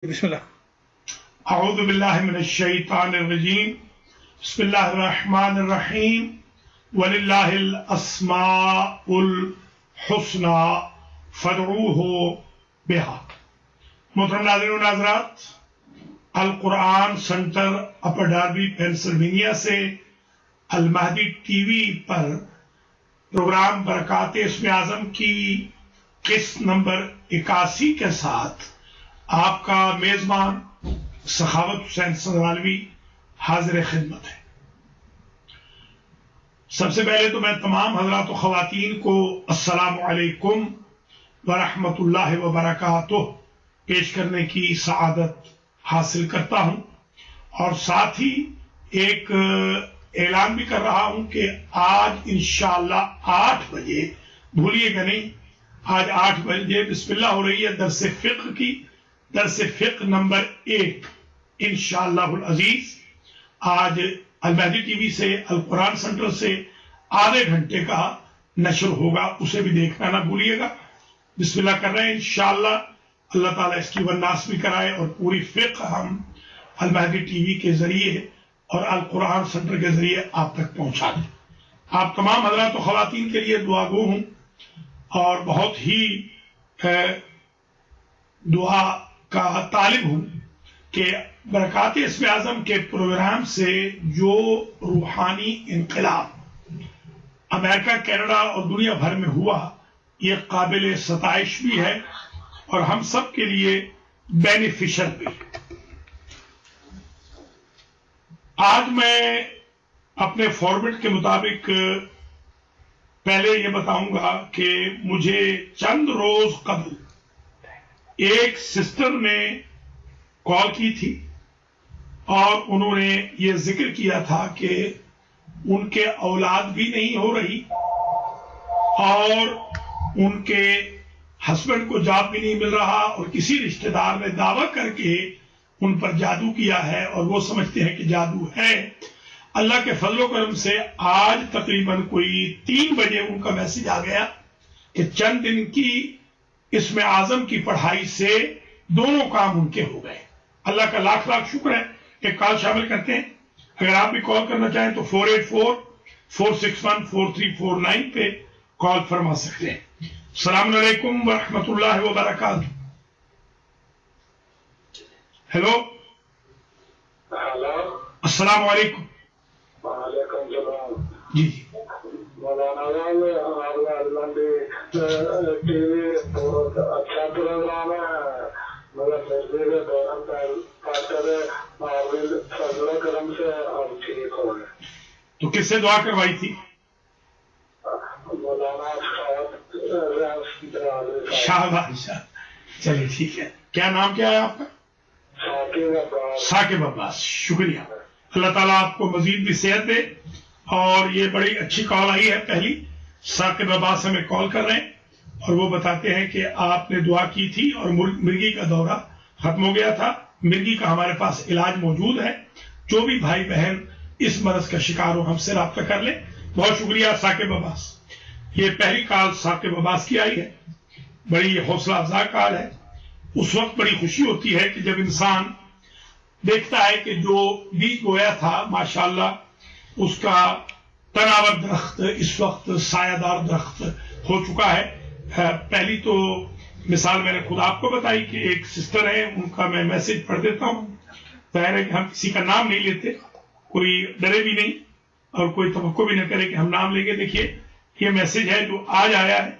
بسم اللہ. اعوذ باللہ من الشیطان الرجیم. بسم اللہ الرحمن الرحیم. وللہ الاسماء الحسنى فادعوہ بہا. محترم ناظرین و ناظرات، القرآن سنٹر اپر ڈاربی پینسلوینیا سے المہدی ٹی وی پر پروگرام برکات اسم اعظم کی قسط نمبر 81 کے ساتھ آپ کا میزبان سخاوت حسین سنگرالوی حاضر خدمت ہے. سب سے پہلے تو میں تمام حضرات و خواتین کو السلام علیکم ورحمۃ اللہ وبرکاتہ پیش کرنے کی سعادت حاصل کرتا ہوں، اور ساتھ ہی ایک اعلان بھی کر رہا ہوں کہ آج انشاءاللہ 8 بجے، بھولیے گا نہیں، آج 8 بجے بسم اللہ ہو رہی ہے درس فقہ کی، درس فقہ نمبر 1 انشاءاللہ العزیز. آج المہدی ٹی وی سے القرآن سنٹر سے آدھے گھنٹے کا نشر ہوگا، اسے بھی دیکھنا نہ بھولیے گا. بسم اللہ کر رہے ہیں انشاءاللہ. اللہ تعالیٰ اس کی وناس بھی کرائے اور پوری فقہ ہم المہدی ٹی وی کے ذریعے اور القرآن سنٹر کے ذریعے آپ تک پہنچا دیں. آپ تمام حضرات و خواتین کے لیے دعا گو ہوں اور بہت ہی دعا کا طالب ہوں کہ برکات اسم اعظم کے پروگرام سے جو روحانی انقلاب امریکہ، کینیڈا اور دنیا بھر میں ہوا، یہ قابل ستائش بھی ہے اور ہم سب کے لیے بینیفیشل بھی. آج میں اپنے فارمیٹ کے مطابق پہلے یہ بتاؤں گا کہ مجھے چند روز قبل ایک سسٹر نے کال کی تھی اور انہوں نے یہ ذکر کیا تھا کہ ان کے اولاد بھی نہیں ہو رہی اور ان کے ہسبینڈ کو جاب بھی نہیں مل رہا، اور کسی رشتہ دار نے دعویٰ کر کے ان پر جادو کیا ہے اور وہ سمجھتے ہیں کہ جادو ہے. اللہ کے فضل و کرم سے آج تقریباً کوئی 3 بجے ان کا میسج آ گیا کہ چند دن کی اسم اعظم کی پڑھائی سے دونوں کام ان کے ہو گئے. اللہ کا لاکھ لاکھ شکر ہے. ایک کال شامل کرتے ہیں. اگر آپ بھی کال کرنا چاہیں تو 484-461-4349 پہ کال فرما سکتے ہیں. السلام علیکم ورحمۃ اللہ وبرکاتہ. ہیلو، السلام علیکم. وعلیکم السلام. جی مولانا ٹی وی بہت اچھا پروگرام ہے، مگر مسجد دوران فضل و کرم سے اور ٹھیک ہو گئے. تو کس سے دعا کروائی تھی؟ مولانا شاہباز. چلیے ٹھیک ہے. کیا نام کیا ہے آپ کا؟ ثاقب عباس. شکریہ. اللہ تعالیٰ آپ کو مزید بھی صحت دے. اور یہ بڑی اچھی کال آئی ہے پہلی. ثاقب عباس ہمیں کال کر رہے ہیں اور وہ بتاتے ہیں کہ آپ نے دعا کی تھی اور مرگی کا دورہ ختم ہو گیا تھا. مرگی کا ہمارے پاس علاج موجود ہے. جو بھی بھائی بہن اس مرض کا شکار ہو ہم سے رابطہ کر لیں. بہت شکریہ ثاقب عباس. یہ پہلی کال ثاقب عباس کی آئی ہے. بڑی حوصلہ افزا کال ہے. اس وقت بڑی خوشی ہوتی ہے کہ جب انسان دیکھتا ہے کہ جو بیج بویا تھا ماشاءاللہ اس کا تناور درخت اس وقت سایہ دار درخت ہو چکا ہے. پہلی تو مثال میں نے خود آپ کو بتائی کہ ایک سسٹر ہے، ان کا میں میسج پڑھ دیتا ہوں. ظاہر ہے کہ ہم کسی کا نام نہیں لیتے، کوئی ڈرے بھی نہیں اور کوئی توقع بھی نہ کرے کہ ہم نام لیں گے. دیکھیے یہ میسج ہے جو آج آیا ہے.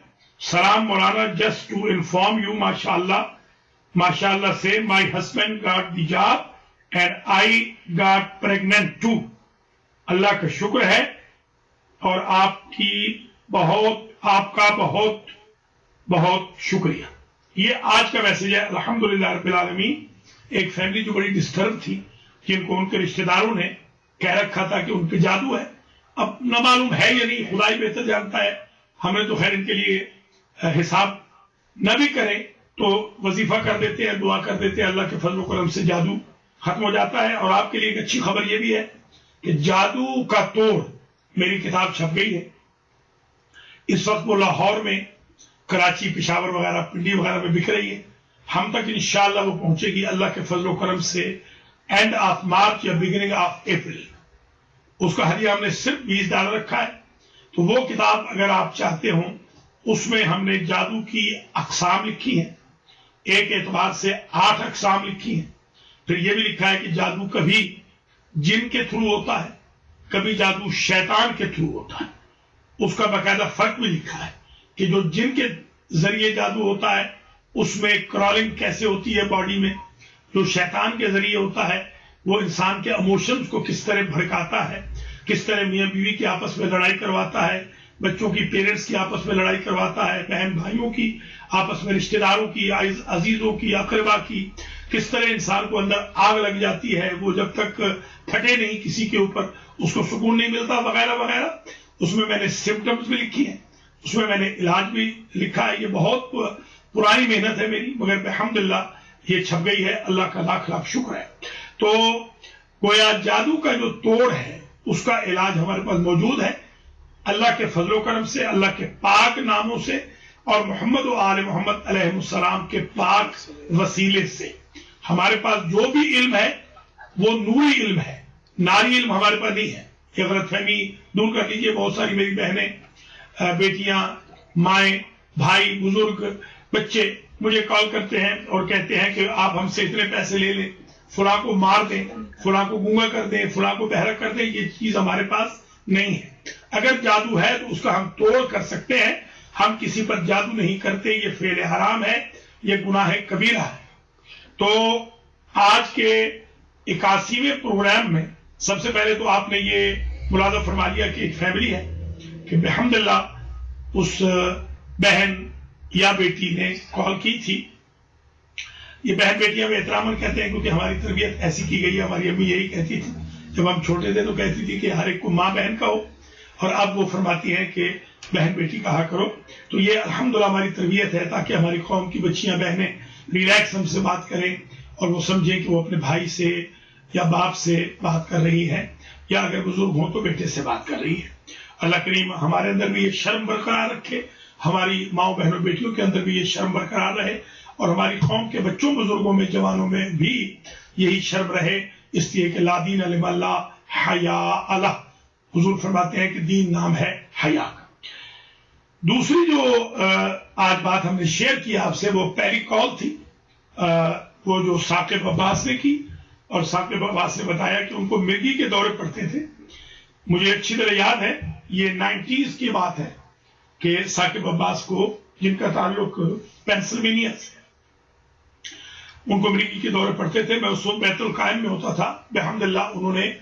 سلام مولانا، جسٹ ٹو انفارم یو ماشاءاللہ سے my husband got the job and I got pregnant too. اللہ کا شکر ہے اور آپ کا بہت بہت شکریہ. یہ آج کا میسج ہے. الحمدللہ رب العالمین. ایک فیملی جو بڑی ڈسٹرب تھی، جن کو ان کے رشتہ داروں نے کہہ رکھا تھا کہ ان پہ جادو ہے. اب نہ معلوم ہے یا نہیں، خدا ہی بہتر جانتا ہے. ہم نے تو خیر ان کے لیے حساب نہ بھی کریں تو وظیفہ کر دیتے ہیں، دعا کر دیتے ہیں. اللہ کے فضل و کرم سے جادو ختم ہو جاتا ہے. اور آپ کے لیے ایک اچھی خبر یہ بھی ہے کہ جادو کا توڑ میری کتاب چھپ گئی ہے. اس وقت وہ لاہور میں، کراچی، پشاور وغیرہ، پنڈی وغیرہ میں بک رہی ہے. ہم تک انشاءاللہ وہ پہنچے گی اللہ کے فضل و کرم سے اینڈ آف مارچ یا بگننگ آف اپریل. اس کا ہدیہ ہم نے صرف $20 رکھا ہے. تو وہ کتاب اگر آپ چاہتے ہوں، اس میں ہم نے جادو کی اقسام لکھی ہیں، ایک اعتبار سے 8 اقسام لکھی ہیں. پھر یہ بھی لکھا ہے کہ جادو کبھی جن کے تھرو ہوتا ہے، کبھی جادو شیطان کے تھرو ہوتا ہے. اس کا باقاعدہ فرق بھی لکھا ہے کہ جو جن کے ذریعے جادو ہوتا ہے اس میں کرالنگ کیسے ہوتی ہے باڈی میں، جو شیطان کے ذریعے ہوتا ہے وہ انسان کے ایموشنز کو کس طرح بھڑکاتا ہے، کس طرح میاں بیوی کی آپس میں لڑائی کرواتا ہے، بچوں کی پیرنٹس کی آپس میں لڑائی کرواتا ہے، بہن بھائیوں کی آپس میں، رشتہ داروں کی، عزیزوں کی، اقربا کی، کس طرح انسان کو اندر آگ لگ جاتی ہے، وہ جب تک پھٹے نہیں کسی کے اوپر اس کو سکون نہیں ملتا، وغیرہ وغیرہ. اس میں میں نے سمپٹمز بھی لکھی ہیں، اس میں میں نے علاج بھی لکھا ہے. یہ بہت پرانی محنت ہے میری، مگر الحمدللہ یہ چھپ گئی ہے، اللہ کا لاکھ لاکھ شکر ہے. تو گویا جادو کا جو توڑ ہے اس کا علاج ہمارے پاس موجود ہے اللہ کے فضل و کرم سے، اللہ کے پاک ناموں سے، اور محمد و آل محمد علیہ السلام کے پاک وسیلے سے. ہمارے پاس جو بھی علم ہے وہ نوری علم ہے، ناری علم ہمارے پاس نہیں ہے. یہ غلط فہمی دور کر لیجیے. بہت ساری میری بہنیں، بیٹیاں، مائیں، بھائی، بزرگ، بچے مجھے کال کرتے ہیں اور کہتے ہیں کہ آپ ہم سے اتنے پیسے لے لیں، فلاں کو مار دیں، فلاں کو گونگا کر دیں، فلاں کو بہرا کر دیں. یہ چیز ہمارے پاس نہیں ہے. اگر جادو ہے تو اس کا ہم توڑ کر سکتے ہیں. ہم کسی پر جادو نہیں کرتے، یہ فعل حرام ہے، یہ گناہ کبیرہ ہے. تو آج کے 81ویں پروگرام میں سب سے پہلے تو آپ نے یہ ملاحظہ فرما لیا کہ ایک فیملی ہے کہ الحمدللہ اس بہن یا بیٹی نے کال کی تھی. یہ بہن بیٹیاں میں احترام کہتے ہیں کیونکہ ہماری تربیت ایسی کی گئی ہے. ہماری امی یہی کہتی تھی جب ہم چھوٹے تھے، تو کہتی تھی کہ ہر ایک کو ماں بہن کہو، اور اب وہ فرماتی ہیں کہ بہن بیٹی کہا کرو. تو یہ الحمدللہ ہماری تربیت ہے تاکہ ہماری قوم کی بچیاں بہنیں ریلیکس ہم سے بات کریں اور وہ سمجھیں کہ وہ اپنے بھائی سے یا باپ سے بات کر رہی ہے، یا اگر بزرگ ہوں تو بیٹے سے بات کر رہی ہے. اللہ کریم ہمارے اندر بھی یہ شرم برقرار رکھے، ہماری ماؤں بہنوں بیٹیوں کے اندر بھی یہ شرم برقرار رہے، اور ہماری قوم کے بچوں بزرگوں میں جوانوں میں بھی یہی شرم رہے. اس لیے کہ لا دین لمن لا حیاء لہ، حضور فرماتے ہیں کہ دین نام ہے حیا کا. دوسری جو آج بات ہم نے شیئر کی آپ سے، وہ پہلی کال تھی وہ جو ثاقب عباس نے کی، اور ثاقب عباس نے بتایا کہ ان کو مرگی کے دورے پڑتے تھے. مجھے اچھی طرح یاد ہے، یہ 90s کی بات ہے کہ ثاقب عباس کو، جن کا تعلق پینسلوینیا سے، ان کو مرگی کے دورے پڑتے تھے. میں اس وقت بیت القائم میں ہوتا تھا. الحمدللہ انہوں نے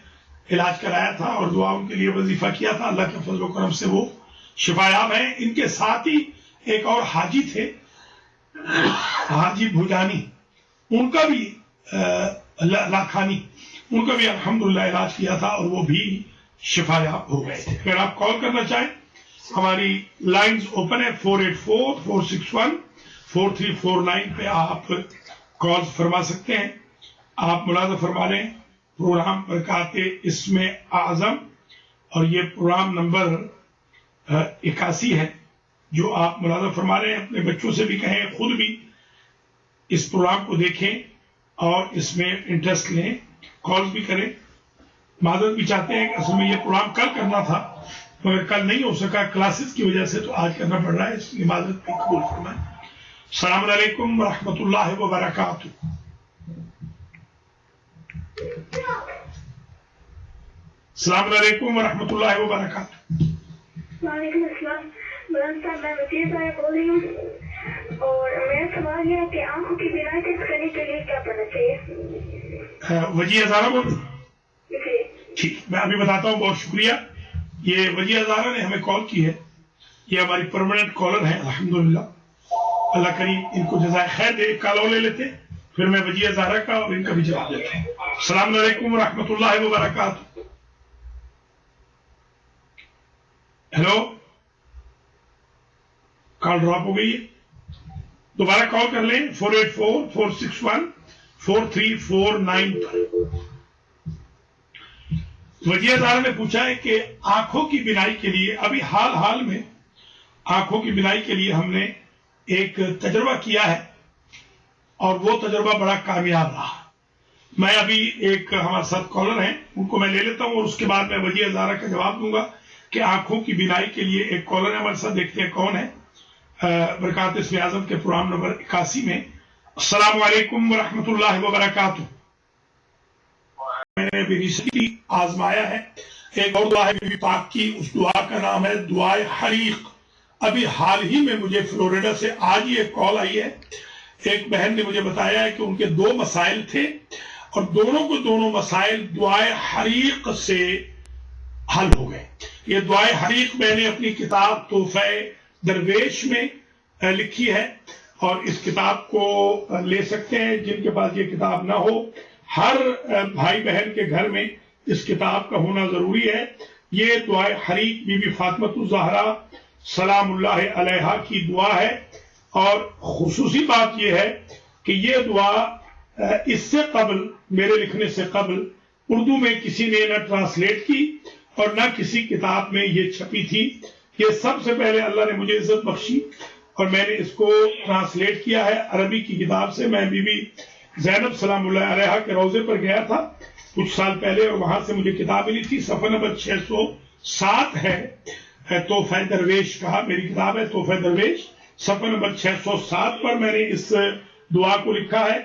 علاج کرایا تھا اور دعا ان کے لیے وظیفہ کیا تھا. اللہ کے فضل و کرم سے وہ شفایاب ہیں. ان کے ساتھ ہی ایک اور حاجی تھے، حاجی بھوجانی، ان کا بھی لاکھانی، ان کا بھی الحمدللہ علاج کیا تھا اور وہ بھی شفایاب ہو گئے تھے. اگر آپ کال کرنا چاہیں، ہماری لائنز اوپن ہے 484-461-4349 پہ آپ کال فرما سکتے ہیں. آپ ملاحظہ فرما لیں پروگرام برکات اسم اعظم، اور یہ پروگرام نمبر 81 ہے جو آپ ملاحظہ فرما رہے ہیں. اپنے بچوں سے بھی کہیں، خود بھی اس پروگرام کو دیکھیں اور اس میں انٹرسٹ لیں، کال بھی کریں. معذرت بھی چاہتے ہیں کہ اصل میں یہ پروگرام کل کرنا تھا مگر کل نہیں ہو سکا کلاسز کی وجہ سے، تو آج کرنا پڑ رہا ہے، اس کی معذرت بھی قبول فرمائیں. السلام علیکم ورحمۃ اللہ وبرکاتہ. السلام علیکم ورحمۃ اللہ وبرکاتہ. وعلیکم السلام. مولانا صاحب میں وزیر صاحب بول رہی ہوں، اور میرا سوال یہ ہے کہ آنکھوں کی بینائی ٹیسٹ کرنے کے لیے کیا کرنا چاہیے؟ وجیہ ہزارہ بول رہے ہیں؟ جی ٹھیک، میں ابھی بتاتا ہوں. بہت شکریہ. یہ وجیہ ہزارہ نے ہمیں کال کی ہے، یہ ہماری پرماننٹ کالر ہیں الحمدللہ. اللہ کریم ان کو جزائے خیر دے. ایک کال اور لے لیتے پھر میں وجیہ ہزارہ کا اور ان کا بھی جواب دیتا ہوں. السلام علیکم ورحمۃ اللہ وبرکاتہ. ہیلو، کال ڈراپ ہو گئی ہے، دوبارہ کال کر لیں 484-461-4349 پر. وجیہ ہزارہ نے پوچھا ہے کہ آنکھوں کی بینائی کے لیے، ابھی حال میں آنکھوں کی بینائی کے لیے ہم نے ایک تجربہ کیا ہے اور وہ تجربہ بڑا کامیاب رہا. میں ابھی ایک ہمارے ساتھ کالر ہیں, ان کو میں لے لیتا ہوں اور اس کے بعد میں وجیہ زہرا کا جواب دوں گا کہ آنکھوں کی بینائی کے لیے ایک کالر ہے ہمارے ساتھ, دیکھتے ہیں کون ہے. برکات اسم اعظم کے پروگرام نمبر 81 میں. السلام علیکم ورحمۃ اللہ وبرکاتہ. میں نے ابھی ریسنٹلی آزمایا ہے ایک اور دعا ہے بی بی پاک کی, اس دعا کا نام ہے دعائے حریق. ابھی حال ہی میں مجھے فلوریڈا سے آج ہی ایک کال آئی ہے, ایک بہن نے مجھے بتایا ہے کہ ان کے 2 مسائل تھے اور دونوں مسائل دعائے حریق سے حل ہو گئے. یہ دعائے حریق میں نے اپنی کتاب تحفہ درویش میں لکھی ہے اور اس کتاب کو لے سکتے ہیں جن کے پاس یہ کتاب نہ ہو. ہر بھائی بہن کے گھر میں اس کتاب کا ہونا ضروری ہے. یہ دعائے حریق بی بی فاطمۃ الزہرا سلام اللہ علیہا کی دعا ہے اور خصوصی بات یہ ہے کہ یہ دعا اس سے قبل, میرے لکھنے سے قبل, اردو میں کسی نے نہ ٹرانسلیٹ کی اور نہ کسی کتاب میں یہ چھپی تھی. یہ سب سے پہلے اللہ نے مجھے عزت بخشی اور میں نے اس کو ٹرانسلیٹ کیا ہے عربی کی کتاب سے. میں بی بی زینب سلام اللہ علیہا کے روضے پر گیا تھا کچھ سال پہلے اور وہاں سے مجھے کتاب ملی تھی. صفحہ نمبر 607 ہے تحفہ درویش کا, میری کتاب ہے تحفہ درویش. صفحہ نمبر 607 پر میں نے اس دعا کو لکھا ہے.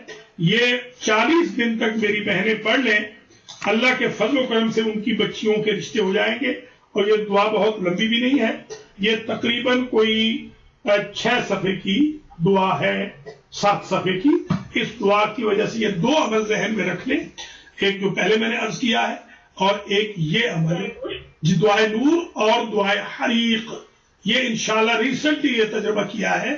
یہ 40 دن تک میری بہنیں پڑھ لیں, اللہ کے فضل و کرم سے ان کی بچیوں کے رشتے ہو جائیں گے. اور یہ دعا بہت لمبی بھی نہیں ہے, یہ تقریباً کوئی 6 صفحے کی دعا ہے, 7 صفحے کی. اس دعا کی وجہ سے یہ 2 عمل ذہن میں رکھ لیں, ایک جو پہلے میں نے عرض کیا ہے اور ایک یہ عمل دعائے نور اور دعائے حریق. یہ انشاءاللہ ریسنٹلی یہ تجربہ کیا ہے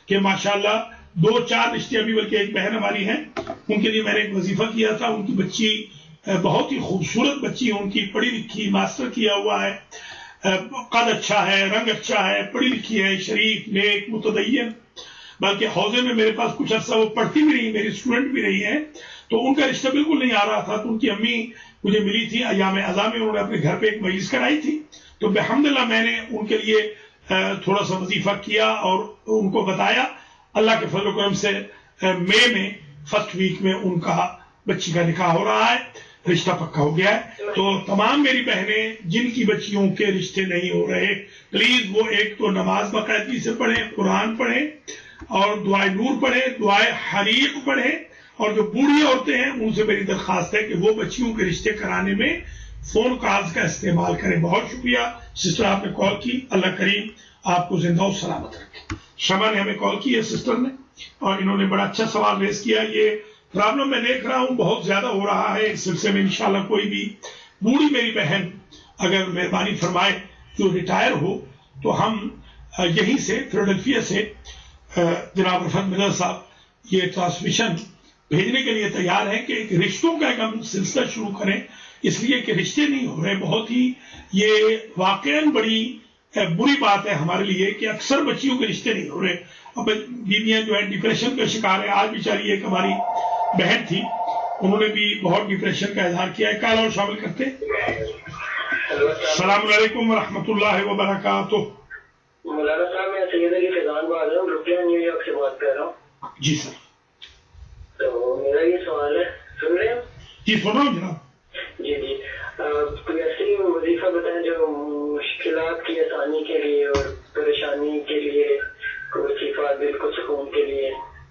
کہ ماشاءاللہ 2-4 رشتے, ابھی بلکہ ایک بہن ہماری ہیں ان کے لیے میں نے ایک وظیفہ کیا تھا. ان کی بچی بہت ہی خوبصورت بچی ہے, ان کی پڑھی لکھی, ماسٹر کیا ہوا ہے, قد اچھا ہے, رنگ اچھا ہے, پڑھی لکھی ہے, شریف, نیک, متدین. بلکہ حوزے میں میرے پاس کچھ عرصہ وہ پڑھتی بھی رہی, میری اسٹوڈنٹ بھی رہی ہیں, تو ان کا رشتہ بالکل نہیں آ رہا تھا. تو ان کی امی مجھے ملی تھی ایام اعضاء میں, انہوں نے اپنے گھر پہ ایک مجلس کرائی تھی. تو بحمدللہ میں نے ان کے لیے تھوڑا سا وظیفہ کیا اور ان کو بتایا. اللہ کے فضل و کرم سے مئی میں فرسٹ ویک میں ان کا بچی کا نکاح ہو رہا ہے, رشتہ پکا ہو گیا ہے. تو تمام میری بہنیں جن کی بچیوں کے رشتے نہیں ہو رہے, پلیز وہ ایک تو نماز باقاعدگی سے پڑھیں, قرآن پڑھیں اور دعائے نور پڑھیں, دعائے حریق پڑھیں. اور جو بوڑھی عورتیں ہیں ان سے میری درخواست ہے کہ وہ بچیوں کے رشتے کرانے میں فون کالز کا استعمال کریں. بہت شکریہ سسٹر, آپ نے کال کی, اللہ کریم آپ کو زندہ و سلامت رکھے. شمع نے ہمیں کال کی ہے سسٹر نے, اور انہوں نے بڑا اچھا سوال ریز کیا. یہ پرابلم میں دیکھ رہا ہوں بہت زیادہ ہو رہا ہے اس سلسلے میں. انشاءاللہ کوئی بھی بوڑھی میری بہن اگر مہربانی فرمائے جو ریٹائر ہو تو ہم یہیں سے فیلاڈلفیا سے جناب رفعت مرزا صاحب یہ ٹرانسمیشن بھیجنے کے لیے تیار ہیں کہ ایک رشتوں کا ایک ہم سلسلہ شروع کریں, اس لیے کہ رشتے نہیں ہو رہے. بہت ہی یہ واقعاً بڑی بری بات ہے ہمارے لیے کہ اکثر بچیوں کے رشتے نہیں ہو رہے. اب بیویاں جو ہے ڈپریشن کا شکار ہے. آج بیچاری ایک ہماری بہن تھی, انہوں نے بھی بہت ڈپریشن کا اظہار کیا ہے. کال اور شامل کرتے. السلام علیکم ورحمۃ اللہ وبرکاتہ. مولانا صاحب میں سید علی فیضان بات رہا ہوں, بروکلن نیو یارک سے بات کر رہا ہوں. جی سر. تو میرا یہ سوال ہے, سن رہے ہیں؟ جی سن رہا ہوں جناب. جی جی, کوئی ایسی وظیفہ بتائیں جو مشکلات کی آسانی کے لیے اور پریشانی کے لیے, کوئی وظیفہ دل کو سکون کے لیے.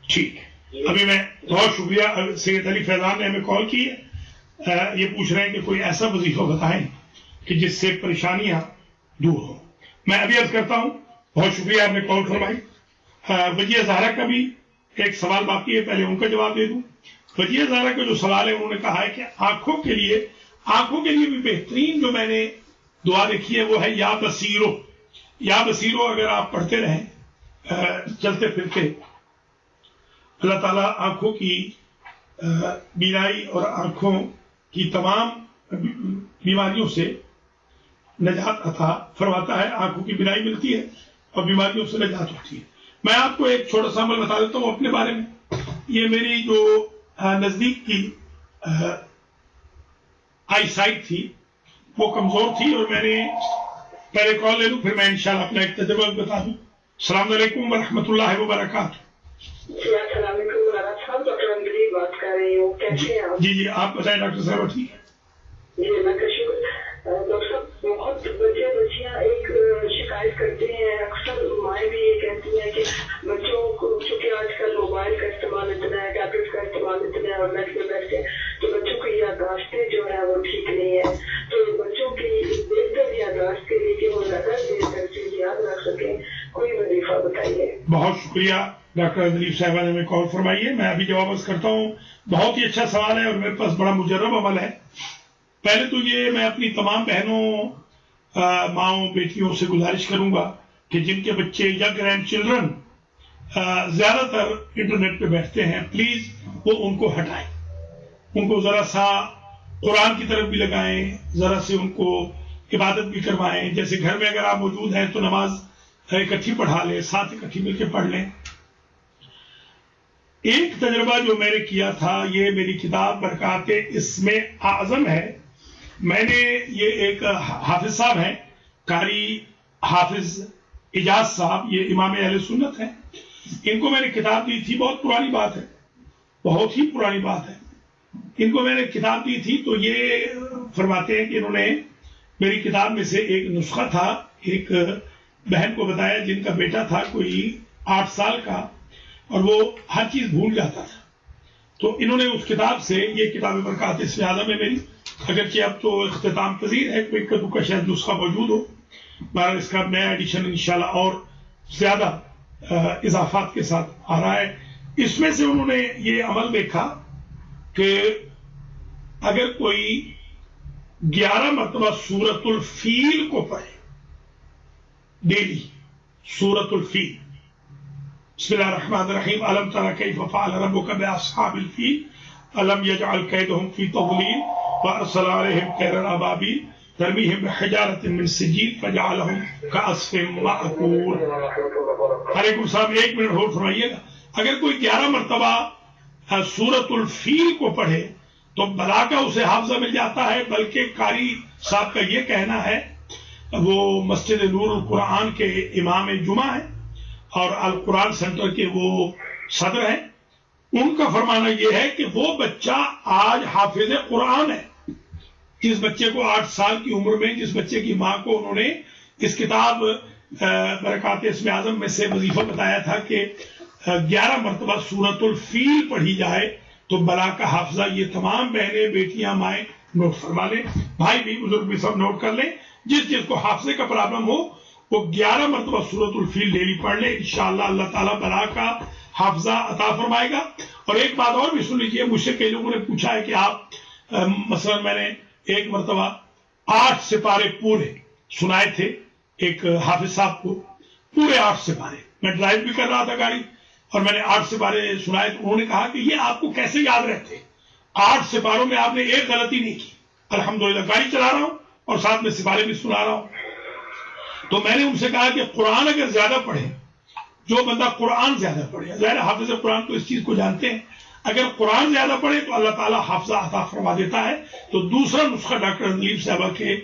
ٹھیک, ابھی میں بہت شکریہ سید علی فیضان نے ہمیں کال کی ہے. یہ پوچھ رہے ہیں کہ کوئی ایسا وظیفہ بتائیں کہ جس سے پریشانیاں دور ہوں. میں ابھی عرض کرتا ہوں, بہت شکریہ آپ نے کال فرمائی. وجیہ زہرا کا بھی ایک سوال باقی ہے, پہلے ان کا جواب دے دوں. وجیہ زہرا کا جو سوال ہے انہوں نے کہا ہے کہ آنکھوں کے لیے بھی بہترین جو میں نے دعا دیکھی ہے وہ ہے یا بصیرو. یا بصیرو اگر آپ پڑھتے رہیں چلتے پھرتے, اللہ تعالیٰ آنکھوں کی بینائی اور آنکھوں کی تمام بیماریوں سے نجات عطا فرماتا ہے. آنکھوں کی بینائی ملتی ہے اور بیماریوں سے نجات ہوتی ہے. میں آپ کو ایک چھوٹا سا عمل بتا دیتا ہوں اپنے بارے میں. یہ میری جو نزدیک کی آئی سائٹ تھی وہ کمزور تھی, اور میں نے پہلے کال لے لوں پھر میں انشاءاللہ اپنا ایک تجربہ بتا دوں. السلام علیکم ورحمۃ اللہ وبرکاتہ. السلام علیکم مولانا صاحب. رہی ہوں. کیسے ہیں آپ؟ جی آپ بتائیں ڈاکٹر صاحب. ٹھیک ہے جی اللہ کا شکر. ڈاکٹر صاحب بہت بچیاں ایک شکایت کرتے ہیں, اکثر مائیں بھی یہ کہتی ہیں کہ بچوں کو چونکہ آج کل موبائل کا استعمال اتنا ہے, ٹیبلٹ کا استعمال اتنا ہے اور نیٹ پہ بیٹھتے ہیں تو بچوں کی یادداشتیں جو ہے وہ ٹھیک نہیں ہے. تو بچوں کی بہتر یادداشت کے لیے کہ وہ زیادہ دیر تک چیز یاد رکھ سکیں کوئی وظیفہ بتائیے. بہت شکریہ ڈاکٹر دلیپ صاحبہ نے ہمیں کال فرمائی ہے. میں ابھی جواب کرتا ہوں. بہت ہی اچھا سوال ہے اور میرے پاس بڑا مجرب عمل ہے. پہلے تو یہ میں اپنی تمام بہنوں ماؤں بیٹیوں سے گزارش کروں گا کہ جن کے بچے یا گرینڈ چلڈرن زیادہ تر انٹرنیٹ پہ بیٹھتے ہیں, پلیز وہ ان کو ہٹائیں, ان کو ذرا سا قرآن کی طرف بھی لگائیں, ذرا سے ان کو عبادت بھی کروائیں. جیسے گھر میں اگر آپ موجود ہیں تو نماز اکٹھی پڑھا لیں, ساتھ اکٹھی مل کے پڑھ لیں. ایک تجربہ جو میں نے کیا تھا, یہ میری کتاب برکات اسم اعظم ہے. میں نے یہ ایک حافظ صاحب ہیں, قاری حافظ اجاز صاحب, یہ امام اہل سنت ہیں, ان کو میں نے کتاب دی تھی. بہت پرانی بات ہے, بہت ہی پرانی بات ہے. ان کو میں نے کتاب دی تھی تو یہ فرماتے ہیں کہ انہوں نے میری کتاب میں سے ایک نسخہ تھا, ایک بہن کو بتایا جن کا بیٹا تھا کوئی 8 سال کا اور وہ ہر چیز بھول جاتا تھا. تو انہوں نے اس کتاب سے, یہ کتاب برکات اسم اعظم ہے میری, اگرچہ اب تو اختتام پذیر ہے, کوئی کدو کا شاید نسخہ موجود ہو, مگر اس کا نیا ایڈیشن انشاءاللہ اور زیادہ اضافات کے ساتھ آ رہا ہے. اس میں سے انہوں نے یہ عمل دیکھا کہ اگر کوئی 11 مرتبہ سورۃ الفیل کو پڑھے ڈیلی, سورۃ الفیل, بسم اللہ الرحمن الرحیم, الم تر کیف فعل ربک باصحاب الفیل الم یجعل کیدہم فی تضلیل وارسل علیہم طیرا ابابیل ترمیہم بحجارۃ من سجیل فجعلہم کعصف مأکول. علیکم السلام, 1 منٹ ہولڈ فرمائیے گا. اگر کوئی 11 مرتبہ سورۃ الفیل کو پڑھے تو بلا کا اسے حافظہ مل جاتا ہے. بلکہ قاری صاحب کا یہ کہنا ہے, وہ مسجد نور القرآن کے امام جمعہ ہیں اور القرآن سینٹر کے وہ صدر ہیں, ان کا فرمانا یہ ہے کہ وہ بچہ آج حافظ قرآن ہے. جس بچے کو 8 سال کی عمر میں, جس بچے کی ماں کو انہوں نے اس کتاب برکات اسم اعظم میں سے وظیفہ بتایا تھا کہ 11 مرتبہ سورۃ الفیل پڑھی جائے تو بلا کا حافظہ, یہ تمام بہنیں بیٹیاں مائیں نوٹ فرما لیں, بھائی بھی بزرگ بھی سب نوٹ کر لیں. جس کو حافظے کا پرابلم ہو وہ 11 مرتبہ سورۃ الفیل ڈیلی پڑھ لے, انشاءاللہ اللہ تعالیٰ بلا کا حافظہ عطا فرمائے گا. اور ایک بات اور بھی سن لیجیے, مجھ سے کئی لوگوں نے پوچھا ہے کہ آپ مثلا میں نے ایک مرتبہ 8 سپارے پورے سنائے تھے ایک حافظ صاحب کو, پورے 8 سپارے, میں ڈرائیو بھی کر رہا تھا گاڑی اور میں نے 8 سپارے سنائے. تو انہوں نے کہا کہ یہ آپ کو کیسے یاد رہتے, 8 سپاروں میں آپ نے ایک غلطی نہیں کی. الحمدللہ گاڑی چلا رہا ہوں اور ساتھ میں سپارے بھی سنا رہا ہوں. تو میں نے ان سے کہا کہ قرآن اگر زیادہ پڑھے, جو بندہ قرآن زیادہ پڑھے, ظاہر حافظ قرآن تو اس چیز کو جانتے ہیں, اگر قرآن زیادہ پڑھے تو اللہ تعالیٰ حافظہ عطا فرما دیتا ہے. تو دوسرا نسخہ ڈاکٹر دلیپ صاحبہ کے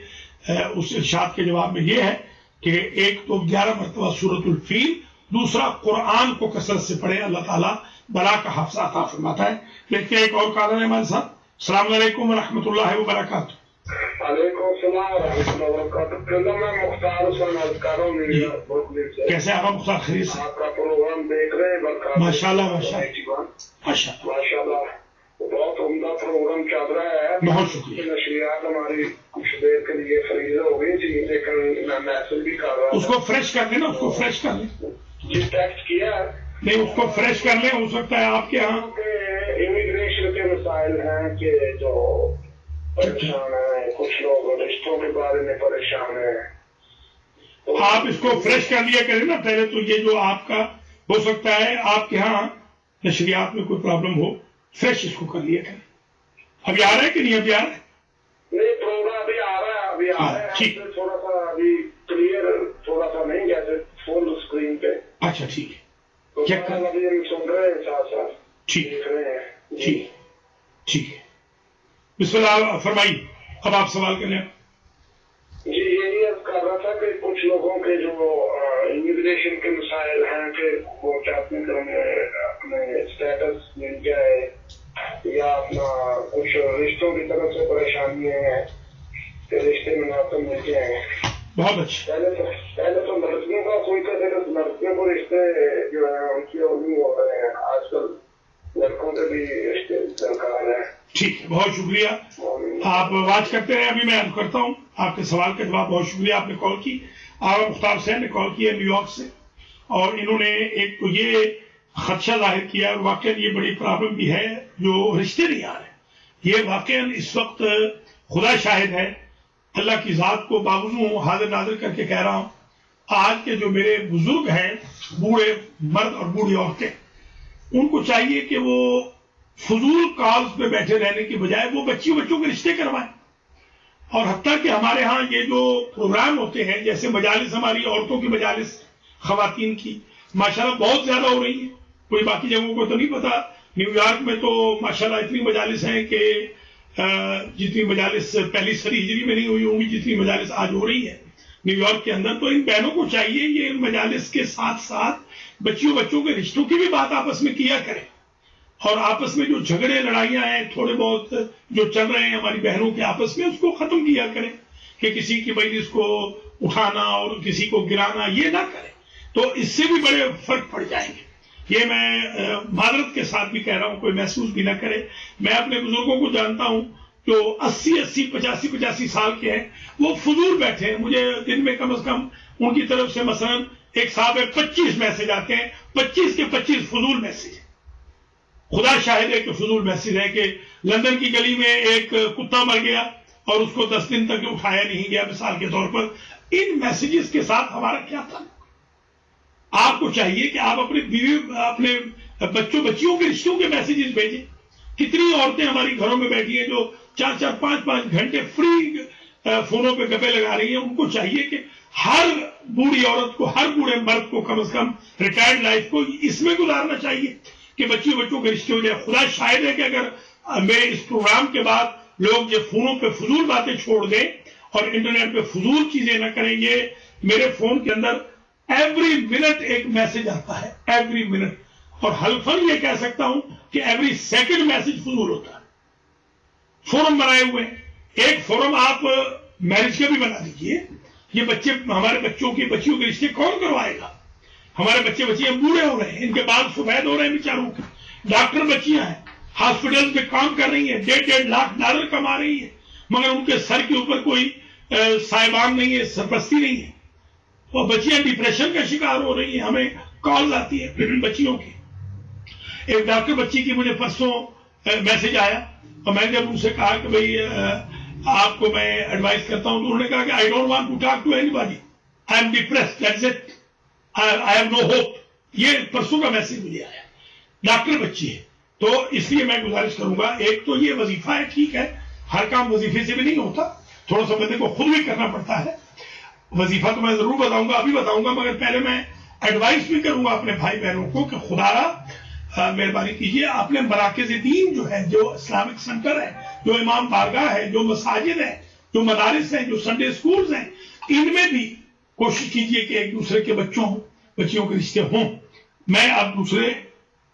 اس ارشاد کے جواب میں یہ ہے کہ ایک تو 11 مرتبہ سورۃ الفیل, دوسرا قرآن کو کثرت سے پڑھے, اللہ تعالیٰ بلا کا حافظہ عطا فرماتا ہے. دیکھتے ہیں ایک اور کالر ہے ہمارے ساتھ. السلام علیکم ورحمۃ اللہ وبرکاتہ. وعلیکم السلام ورحمۃ اللہ وبرکاتہ. میں مختار حسین کر رہا ہوں. کیسے آپ مختار, خیریت سے؟ آپ کا پروگرام دیکھ رہے ہیں. ماشاء اللہ ماشاء اللہ ماشاء اللہ, بہت عمدہ پروگرام چل رہا ہے. بہت شکریہ. نشریات ہماری کچھ دیر کے لیے فریز ہو گئی تھی, لیکن میں میسج بھی کر رہا ہوں. اس کو فریش کر لیں نا, اس کو فریش کر لیں. جی ٹیکسٹ کیا ہے, نہیں اس کو فریش کر لیں. ہو سکتا ہے آپ کے یہاں امیگریشن کے مسائل ہیں کہ جو پریشان ہیں, کچھ لوگ رشتوں کے بارے میں پریشان ہیں. آپ اس کو فریش کر لیا کریں نا پہلے. تو یہ جو آپ کا ہو سکتا ہے آپ کے ہاں نشریات میں کوئی پرابلم ہو, فریش اس کو کر لیا کریں. ابھی آ رہا ہے کہ نہیں ابھی آ رہا ہے؟ نہیں پروگرام ابھی آ رہا ہے, ابھی آ رہا ہے. تھوڑا سا ابھی کلیئر تھوڑا سا نہیں جیسے فل اسکرین پہ. اچھا ٹھیک ہے, چیک کر ابھی ہم سن رہے ہیں ساتھ ساتھ دیکھ رہے ہیں. ٹھیک ٹھیک ہے, بسم اللہ فرمائیے, اب آپ سوال کریں. جی یہی کر رہا تھا کہ کچھ لوگوں کے جو امیگریشن کے مسائل ہیں کہ وہ چاہتے ہیں کہ انہیں اپنے اسٹیٹس مل جائے یا اپنا کچھ رشتوں کی طرف سے پریشانیاں ہیں کہ رشتے مناسب مل جائیں. بہت اچھا. پہلے تو لڑکیوں کا سوچتے تھے کہ لڑکیوں کو رشتے جو ہیں ان کی اور نہیں ہو رہے ہیں. آج کل لڑکوں کے بھی رشتے درکار ہیں. ٹھیک ہے, بہت شکریہ. آپ بات کرتے رہے, ابھی میں عرض کرتا ہوں آپ کے سوال کا جواب. بہت شکریہ آپ نے کال کی. آغا مختار حسین نے کال کی ہے نیو یارک سے, اور انہوں نے ایک تو یہ خدشہ ظاہر کیا, اور واقعا یہ بڑی پرابلم بھی ہے جو رشتے نہیں آ رہے. یہ واقعا اس وقت خدا شاہد ہے, اللہ کی ذات کو باوضو حاضر ناظر کر کے کہہ رہا ہوں, آج کے جو میرے بزرگ ہیں, بوڑھے مرد اور بوڑھی عورتیں, ان کو چاہیے کہ وہ فضول کالز پہ بیٹھے رہنے کی بجائے وہ بچوں کے رشتے کروائیں. اور حتیٰ کہ ہمارے ہاں یہ جو پروگرام ہوتے ہیں, جیسے مجالس, ہماری عورتوں کی مجالس خواتین کی ماشاءاللہ بہت زیادہ ہو رہی ہیں. کوئی باقی جگہوں کو تو نہیں پتا, نیو یارک میں تو ماشاءاللہ اتنی مجالس ہیں کہ جتنی مجالس پہلی صدی ہجری میں نہیں ہوئی ہوں گی جتنی مجالس آج ہو رہی ہے نیو یارک کے اندر. تو ان بہنوں کو چاہیے یہ ان مجالس کے ساتھ ساتھ بچوں کے رشتوں کی بھی بات آپس میں کیا کریں, اور آپس میں جو جھگڑے لڑائیاں ہیں تھوڑے بہت جو چل رہے ہیں ہماری بہنوں کے آپس میں, اس کو ختم کیا کریں کہ کسی کی مجلس کو اٹھانا اور کسی کو گرانا یہ نہ کریں, تو اس سے بھی بڑے فرق پڑ جائیں گے. یہ میں معذرت کے ساتھ بھی کہہ رہا ہوں, کوئی محسوس بھی نہ کرے. میں اپنے بزرگوں کو جانتا ہوں جو 80 85 سال کے ہیں, وہ فضول بیٹھے ہیں. مجھے دن میں کم از کم ان کی طرف سے مثلا ایک صاحب 25 میسج آتے ہیں, 25 کے 25 فضول میسج. خدا شاہد ہے کہ فضول میسج ہے کہ لندن کی گلی میں ایک کتا مر گیا اور اس کو 10 دن تک اٹھایا نہیں گیا, مثال کے طور پر. ان میسیجز کے ساتھ ہمارا کیا تھا؟ آپ کو چاہیے کہ آپ اپنے بیوی, اپنے بچیوں کے رشتوں کے میسیجز بھیجیں. کتنی عورتیں ہماری گھروں میں بیٹھی ہیں جو 4 5 گھنٹے فری فونوں پہ گپے لگا رہی ہیں. ان کو چاہیے کہ ہر بوڑھی عورت کو, ہر بوڑھے مرد کو کم از کم ریٹائرڈ لائف کو اس میں گزارنا چاہیے کہ بچوں کے رشتے ہو جائے. خدا شاہد ہے کہ اگر میرے اس پروگرام کے بعد لوگ یہ فونوں پہ فضول باتیں چھوڑ دیں اور انٹرنیٹ پہ فضول چیزیں نہ کریں. یہ میرے فون کے اندر ایوری منٹ ایک میسج آتا ہے, ایوری منٹ, اور حلفاً یہ کہہ سکتا ہوں کہ ایوری سیکنڈ میسج فضول ہوتا ہے. فورم بنائے ہوئے ہیں, ایک فورم آپ میرج کا بھی بنا دیجئے. یہ ہمارے بچیوں کے رشتے کون کروائے گا؟ ہمارے بچیاں بوڑھے ہو رہے ہیں, ان کے بال سفید ہو رہے ہیں بیچاروں کے. ڈاکٹر بچیاں ہیں, ہاسپٹل میں کام کر رہی ہیں, $1.5 لاکھ کما رہی ہیں, مگر ان کے سر کے اوپر کوئی صاحبان نہیں ہے, سرپرستی نہیں ہے. اور بچیاں ڈپریشن کا شکار ہو رہی ہیں. ہمیں کال آتی ہے بچیوں کی. ایک ڈاکٹر بچی کی مجھے پرسوں میسج آیا, اور میں نے جب ان سے کہا کہ بھئی آپ کو میں ایڈوائز کرتا ہوں, تو انہوں نے کہا کہ I don't want to talk to anybody. I am depressed. That's it. I have no hope. یہ پرسوں کا میسج مجھے آیا. ڈاکٹر بچی ہے. تو اس لیے میں گزارش کروں گا, ایک تو یہ وظیفہ ہے, ٹھیک ہے, ہر کام وظیفے سے بھی نہیں ہوتا, تھوڑا سا بندے کو خود بھی کرنا پڑتا ہے. وظیفہ تو میں ضرور بتاؤں گا, ابھی بتاؤں گا, مگر پہلے میں ایڈوائز بھی کروں گا اپنے بھائی بہنوں کو کہ خدا مہربانی کیجیے, اپنے مراکز دین جو ہے, جو اسلامک سینٹر ہے, جو امام بارگاہ ہے, جو مساجد ہے, جو مدارس ہیں, جو سنڈے اسکولز ہیں, ان میں بھی کوشش کیجیے کہ ایک دوسرے کے بچیوں کے رشتے ہوں. میں اب دوسرے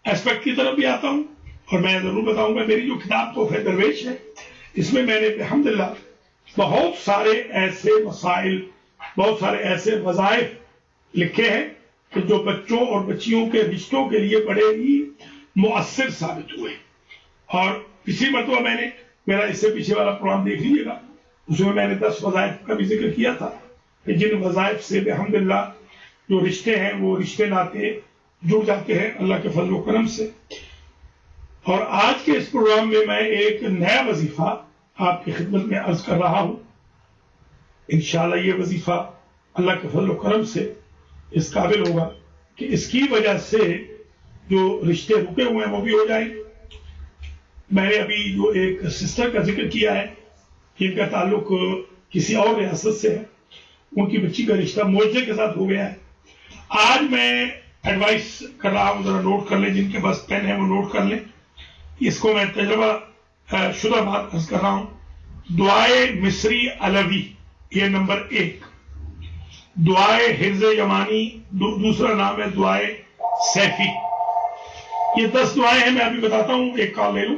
ایسپیکٹ کی طرف بھی آتا ہوں, اور میں ضرور بتاؤں گا میری جو کتاب تحفے درویش ہے, اس میں نے الحمدللہ بہت سارے ایسے مسائل, بہت سارے ایسے وظائف لکھے ہیں کہ جو بچوں اور بچیوں کے رشتوں کے لیے بڑے ہی مؤثر ثابت ہوئے. اور پچھلی مرتبہ میں نے میرا اس سے پیچھے والا پروگرام دیکھ لیجیے گا, اس میں نے 10 وظائف کا بھی ذکر کیا تھا کہ جن وظائف سے الحمدللہ جو رشتے ہیں وہ رشتے ناتے جڑ جاتے ہیں اللہ کے فضل و کرم سے. اور آج کے اس پروگرام میں ایک نیا وظیفہ آپ کی خدمت میں عرض کر رہا ہوں. انشاءاللہ یہ وظیفہ اللہ کے فضل و کرم سے اس قابل ہوگا کہ اس کی وجہ سے جو رشتے رکے ہوئے ہیں وہ بھی ہو جائیں. میں نے ابھی جو ایک سسٹر کا ذکر کیا ہے جن کا تعلق کسی اور ریاست سے ہے, ان کی بچی کا رشتہ معجزے کے ساتھ ہو گیا ہے. آج میں ایڈوائس کر رہا ہوں, ذرا نوٹ کر لیں, جن کے پاس پین ہے وہ نوٹ کر لیں. اس کو میں تجربہ شدہ بات عرض کر رہا ہوں. دعائے مصری علوی یہ نمبر 1, دعائے حرز یمانی دوسرا نام ہے دعائے سیفی. یہ 10 دعائیں ہیں, میں ابھی بتاتا ہوں, ایک کال لے لوں.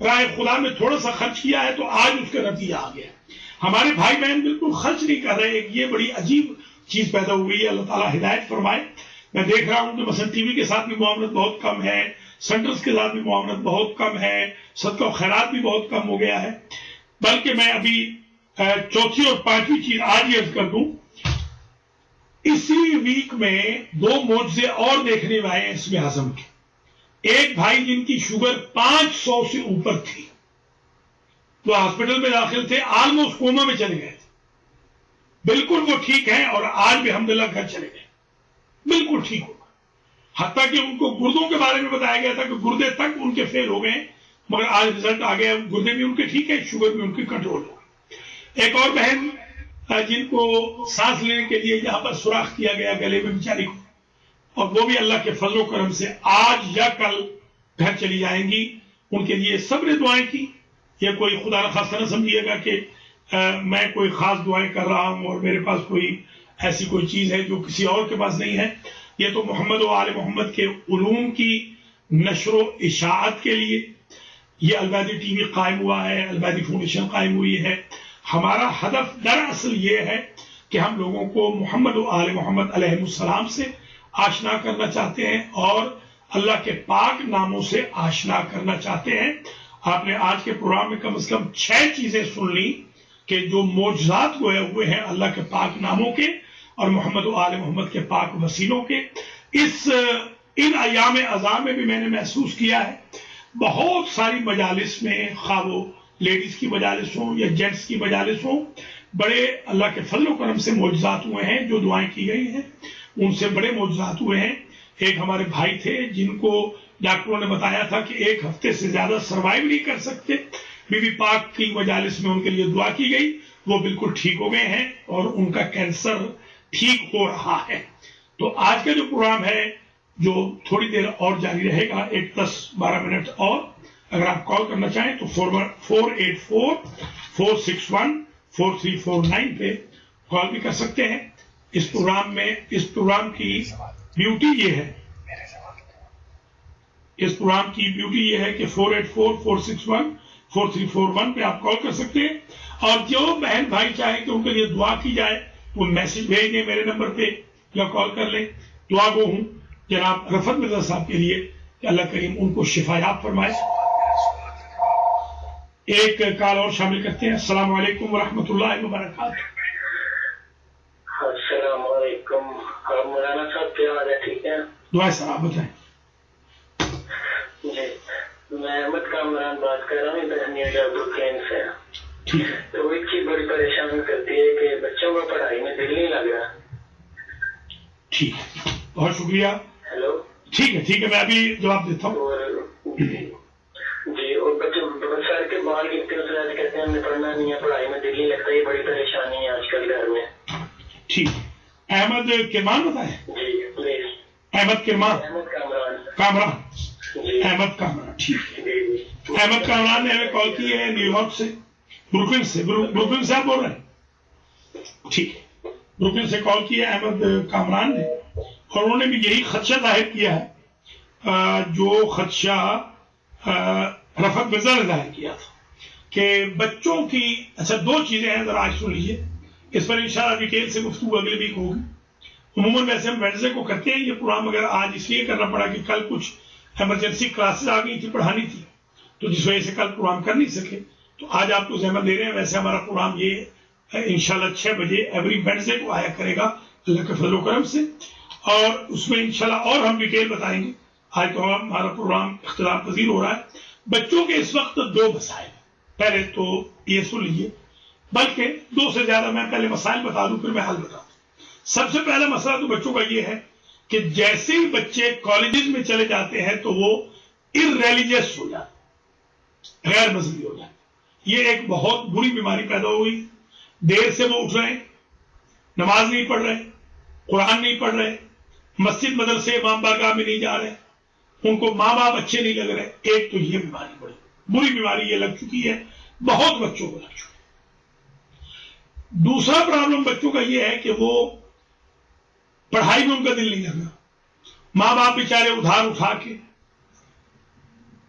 راہ خدا میں تھوڑا سا خرچ کیا ہے تو آج اس کا نتیجہ آ گیا. ہمارے بھائی بہن بالکل خرچ نہیں کر رہے. یہ بڑی عجیب چیز پیدا ہوئی ہے. اللہ تعالیٰ ہدایت فرمائے. میں دیکھ رہا ہوں کہ مثلا ٹی وی کے ساتھ بھی معاونت بہت کم ہے, سینٹرز کے ساتھ بھی معاونت بہت کم ہے, صدقہ و خیرات بھی بہت کم ہو گیا ہے. بلکہ میں ابھی چوتھی اور پانچویں چیز آج یہ عرض کر دوں, اسی ویک میں 2 معجزے اور دیکھنے میں آئے اس میں اعظم کے. ایک بھائی جن کی شوگر 500 سے اوپر تھی, وہ ہاسپٹل میں داخل تھے, آلموسٹ کوما میں چلے گئے تھے. بالکل وہ ٹھیک ہیں اور آج بھی الحمدللہ گھر چلے گئے, بالکل ٹھیک ہو گئے. حتیٰ کہ ان کو گردوں کے بارے میں بتایا گیا تھا کہ گردے تک ان کے فیل ہو گئے, مگر آج رزلٹ آ گیا, گردے بھی ان کے ٹھیک ہے, شوگر بھی ان کی کنٹرول ہو گئی. ایک اور بہن جن کو سانس لینے کے لیے یہاں پر سوراخ کیا گیا گلے میں بیچاری کو, اور وہ بھی اللہ کے فضل و کرم سے آج یا کل گھر چلی جائیں گی. ان کے لیے سب نے دعائیں کی. یہ کوئی خدا نخواستہ نہ سمجھیے گا کہ میں کوئی خاص دعائیں کر رہا ہوں اور میرے پاس کوئی ایسی کوئی چیز ہے جو کسی اور کے پاس نہیں ہے. یہ تو محمد و آل محمد کے علوم کی نشر و اشاعت کے لیے یہ البیدی ٹی وی قائم ہوا ہے, البیدی فاؤنڈیشن قائم ہوئی ہے. ہمارا ہدف دراصل یہ ہے کہ ہم لوگوں کو محمد و آل محمد علیہ السلام سے آشنا کرنا چاہتے ہیں اور اللہ کے پاک ناموں سے آشنا کرنا چاہتے ہیں. آپ نے آج کے پروگرام میں کم از کم 6 چیزیں سن لی کہ جو معجزات گوئے ہوئے ہیں اللہ کے پاک ناموں کے اور محمد و آل محمد کے پاک وسیلوں کے. ان ایام اعظام میں بھی میں نے محسوس کیا ہے بہت ساری مجالس میں, خواہ وہ لیڈیز کی مجالس ہوں یا جینٹس کی مجالس ہوں, بڑے اللہ کے فضل و کرم سے معجزات ہوئے ہیں. جو دعائیں کی گئی ہیں ان سے بڑے معجزات ہوئے ہیں. ایک ہمارے بھائی تھے جن کو ڈاکٹروں نے بتایا تھا کہ 1 ہفتے سے زیادہ سروائیو نہیں کر سکتے. بی بی پاک کی مجالس میں ان کے لیے دعا کی گئی, وہ بالکل ٹھیک ہو گئے ہیں اور ان کا کینسر ٹھیک ہو رہا ہے. تو آج کا جو پروگرام ہے جو تھوڑی دیر اور جاری رہے گا, 10-12 منٹ اور, اگر آپ کال کرنا چاہیں تو 484-461-4349 پہ کال بھی کر سکتے ہیں. اس پروگرام کی بیوٹی یہ ہے کہ 484-461-4341 پہ آپ کال کر سکتے ہیں. اور جو بہن بھائی چاہیں کہ ان کے لیے دعا کی جائے وہ میسج بھیج دیں میرے نمبر پہ یا کال کر لیں. دعا گو ہوں جناب رفعت مرزا صاحب کے لیے کہ اللہ کریم ان کو شفا یاب فرمائے. ایک کال اور شامل کرتے ہیں. السلام علیکم ورحمۃ اللہ وبرکاتہ. السلام علیکم. مولانا صاحب کیا حال ہے؟ ٹھیک ہے؟ دعا سر آپ بتائیں. جی میں احمد کامران بات کر رہا ہوں ادھر نیو یارک بروکلین سے. تو ایک چیز بڑی پریشان کرتی ہے کہ بچوں کا پڑھائی میں دل نہیں لگ رہا. ٹھیک ہے, بہت شکریہ. ہیلو. ٹھیک ہے میں ابھی جواب دیتا ہوں. جی اور بچے بہت سارے کے بال گرتے ہیں, کہتے ہیں ہمیں پڑھنا نہیں ہے, پڑھائی میں دل نہیں لگتا. یہ بڑی پریشانی ہے آج کل گھر میں. ٹھیک. احمد کرمان بتائیں. جی پلیز. احمد کرمان. کامران. احمد کامران. ٹھیک ہے. احمد کامران نے ہمیں کال کی ہے نیو یارک سے, بروکلن سے آپ بول رہے ہیں. ٹھیک ہے, بروکلن سے کال کی ہے احمد کامران نے, اور انہوں نے بھی یہی خدشہ ظاہر کیا ہے جو خدشہ رفعت مرزا نے ظاہر کیا تھا کہ بچوں کی. اچھا 2 چیزیں ہیں, ذرا آج سن لیجیے. اس پر انشاءاللہ ڈیٹیل سے گفتگو اگلے ویک ہوگی. عموماً ویسے ہم ویڈنسڈے کو کرتے ہیں یہ پروگرام, مگر آج اس لیے کرنا پڑا کہ کل کچھ ایمرجنسی کلاسز آ گئی تھی, پڑھانی تھی, تو جس وجہ سے کل پروگرام کر نہیں سکے. تو آج آپ کو زحمت دے رہے ہیں. ویسے ہمارا پروگرام یہ انشاءاللہ 6 بجے ایوری ویڈنسڈے کو آیا کرے گا اللہ کے فضل و کرم سے, اور اس میں انشاءاللہ اور ہم ڈیٹیل بتائیں گے. آج تو ہمارا پروگرام اختلاف پذیر ہو رہا ہے. بچوں کے اس وقت 2 مسائل. پہلے تو یہ سن لیجیے, بلکہ 2 سے زیادہ میں پہلے مسائل بتا دوں پھر میں حل بتا دوں. سب سے پہلا مسئلہ تو بچوں کا یہ ہے کہ جیسے ہی بچے کالجز میں چلے جاتے ہیں تو وہ ارریلیجس ہو جاتے, غیر مذہبی ہو جاتے. یہ ایک بہت بری بیماری پیدا ہوئی. دیر سے وہ اٹھ رہے ہیں, نماز نہیں پڑھ رہے, قرآن نہیں پڑھ رہے, مسجد مدرسے امام بارگاہ میں نہیں جا رہے, ان کو ماں باپ اچھے نہیں لگ رہے. ایک تو یہ بیماری بڑی بری بیماری یہ لگ چکی ہے, بہت بچوں کو لگ چکی ہے. دوسرا پرابلم بچوں کا یہ ہے کہ وہ پڑھائی میں ان کا دل نہیں لگا. ماں باپ بیچارے ادھار اٹھا کے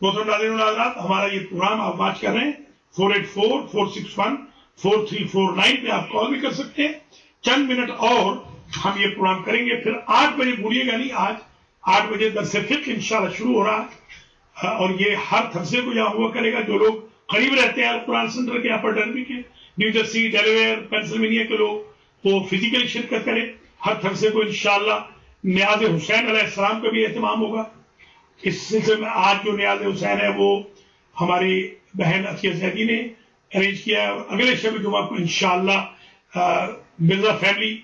محترم ناظرین و ناظرات، ہمارا یہ پروگرام آپ واچ کر رہے ہیں 484-461-4349 پہ آپ کال بھی کر سکتے ہیں. چند منٹ اور ہم یہ پروگرام کریں گے، پھر 8 بجے بھولیے گا نہیں، آج 8 بجے درس فقہ انشاءاللہ شروع ہو رہا ہے، اور یہ ہر تھرسڈے کو یہاں ہوا کرے گا. جو لوگ قریب رہتے ہیں القرآن سینٹر کے، اپر ڈربی کے، نیو جرسی، ڈیلیویئر، پینسلوینیا کے لوگ، وہ فزیکلی شرکت کریں. ہر تھرسڈے کو انشاءاللہ نیاز حسین علیہ السلام کا بھی اہتمام ہوگا. اس سلسلے میں آج جو نیاز حسین ہے وہ ہماری بہن عطیہ زیدی نے ارینج کیا ہے، اور اگلے شب جمعہ کو انشاءاللہ مرزا فیملی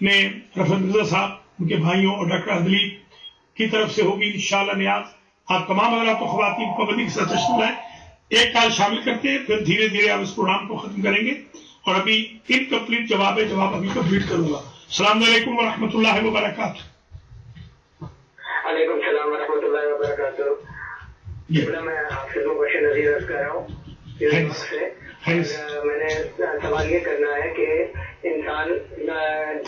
نے رفعت مرزا صاحب، ان کے بھائیوں اور ڈاکٹر عدلی کی طرف سے ہوگی انشاءاللہ نیاز. آپ تمام حضرات کو خواتین پابندی کے ساتھ تشریف لائیں. ایک کال شامل کرتے ہیں، پھر دھیرے دھیرے آپ اس پروگرام کو ختم کریں گے. اور ابھی انکمپلیٹ جواب ابھی کمپلیٹ کروں گا. السلام علیکم ورحمۃ اللہ وبرکاتہ. وعلیکم السلام ورحمۃ اللہ وبرکاتہ. میں حافظ مبشر نذیر عرض کر رہا ہوں سے. میں نے سوال یہ کرنا ہے کہ انسان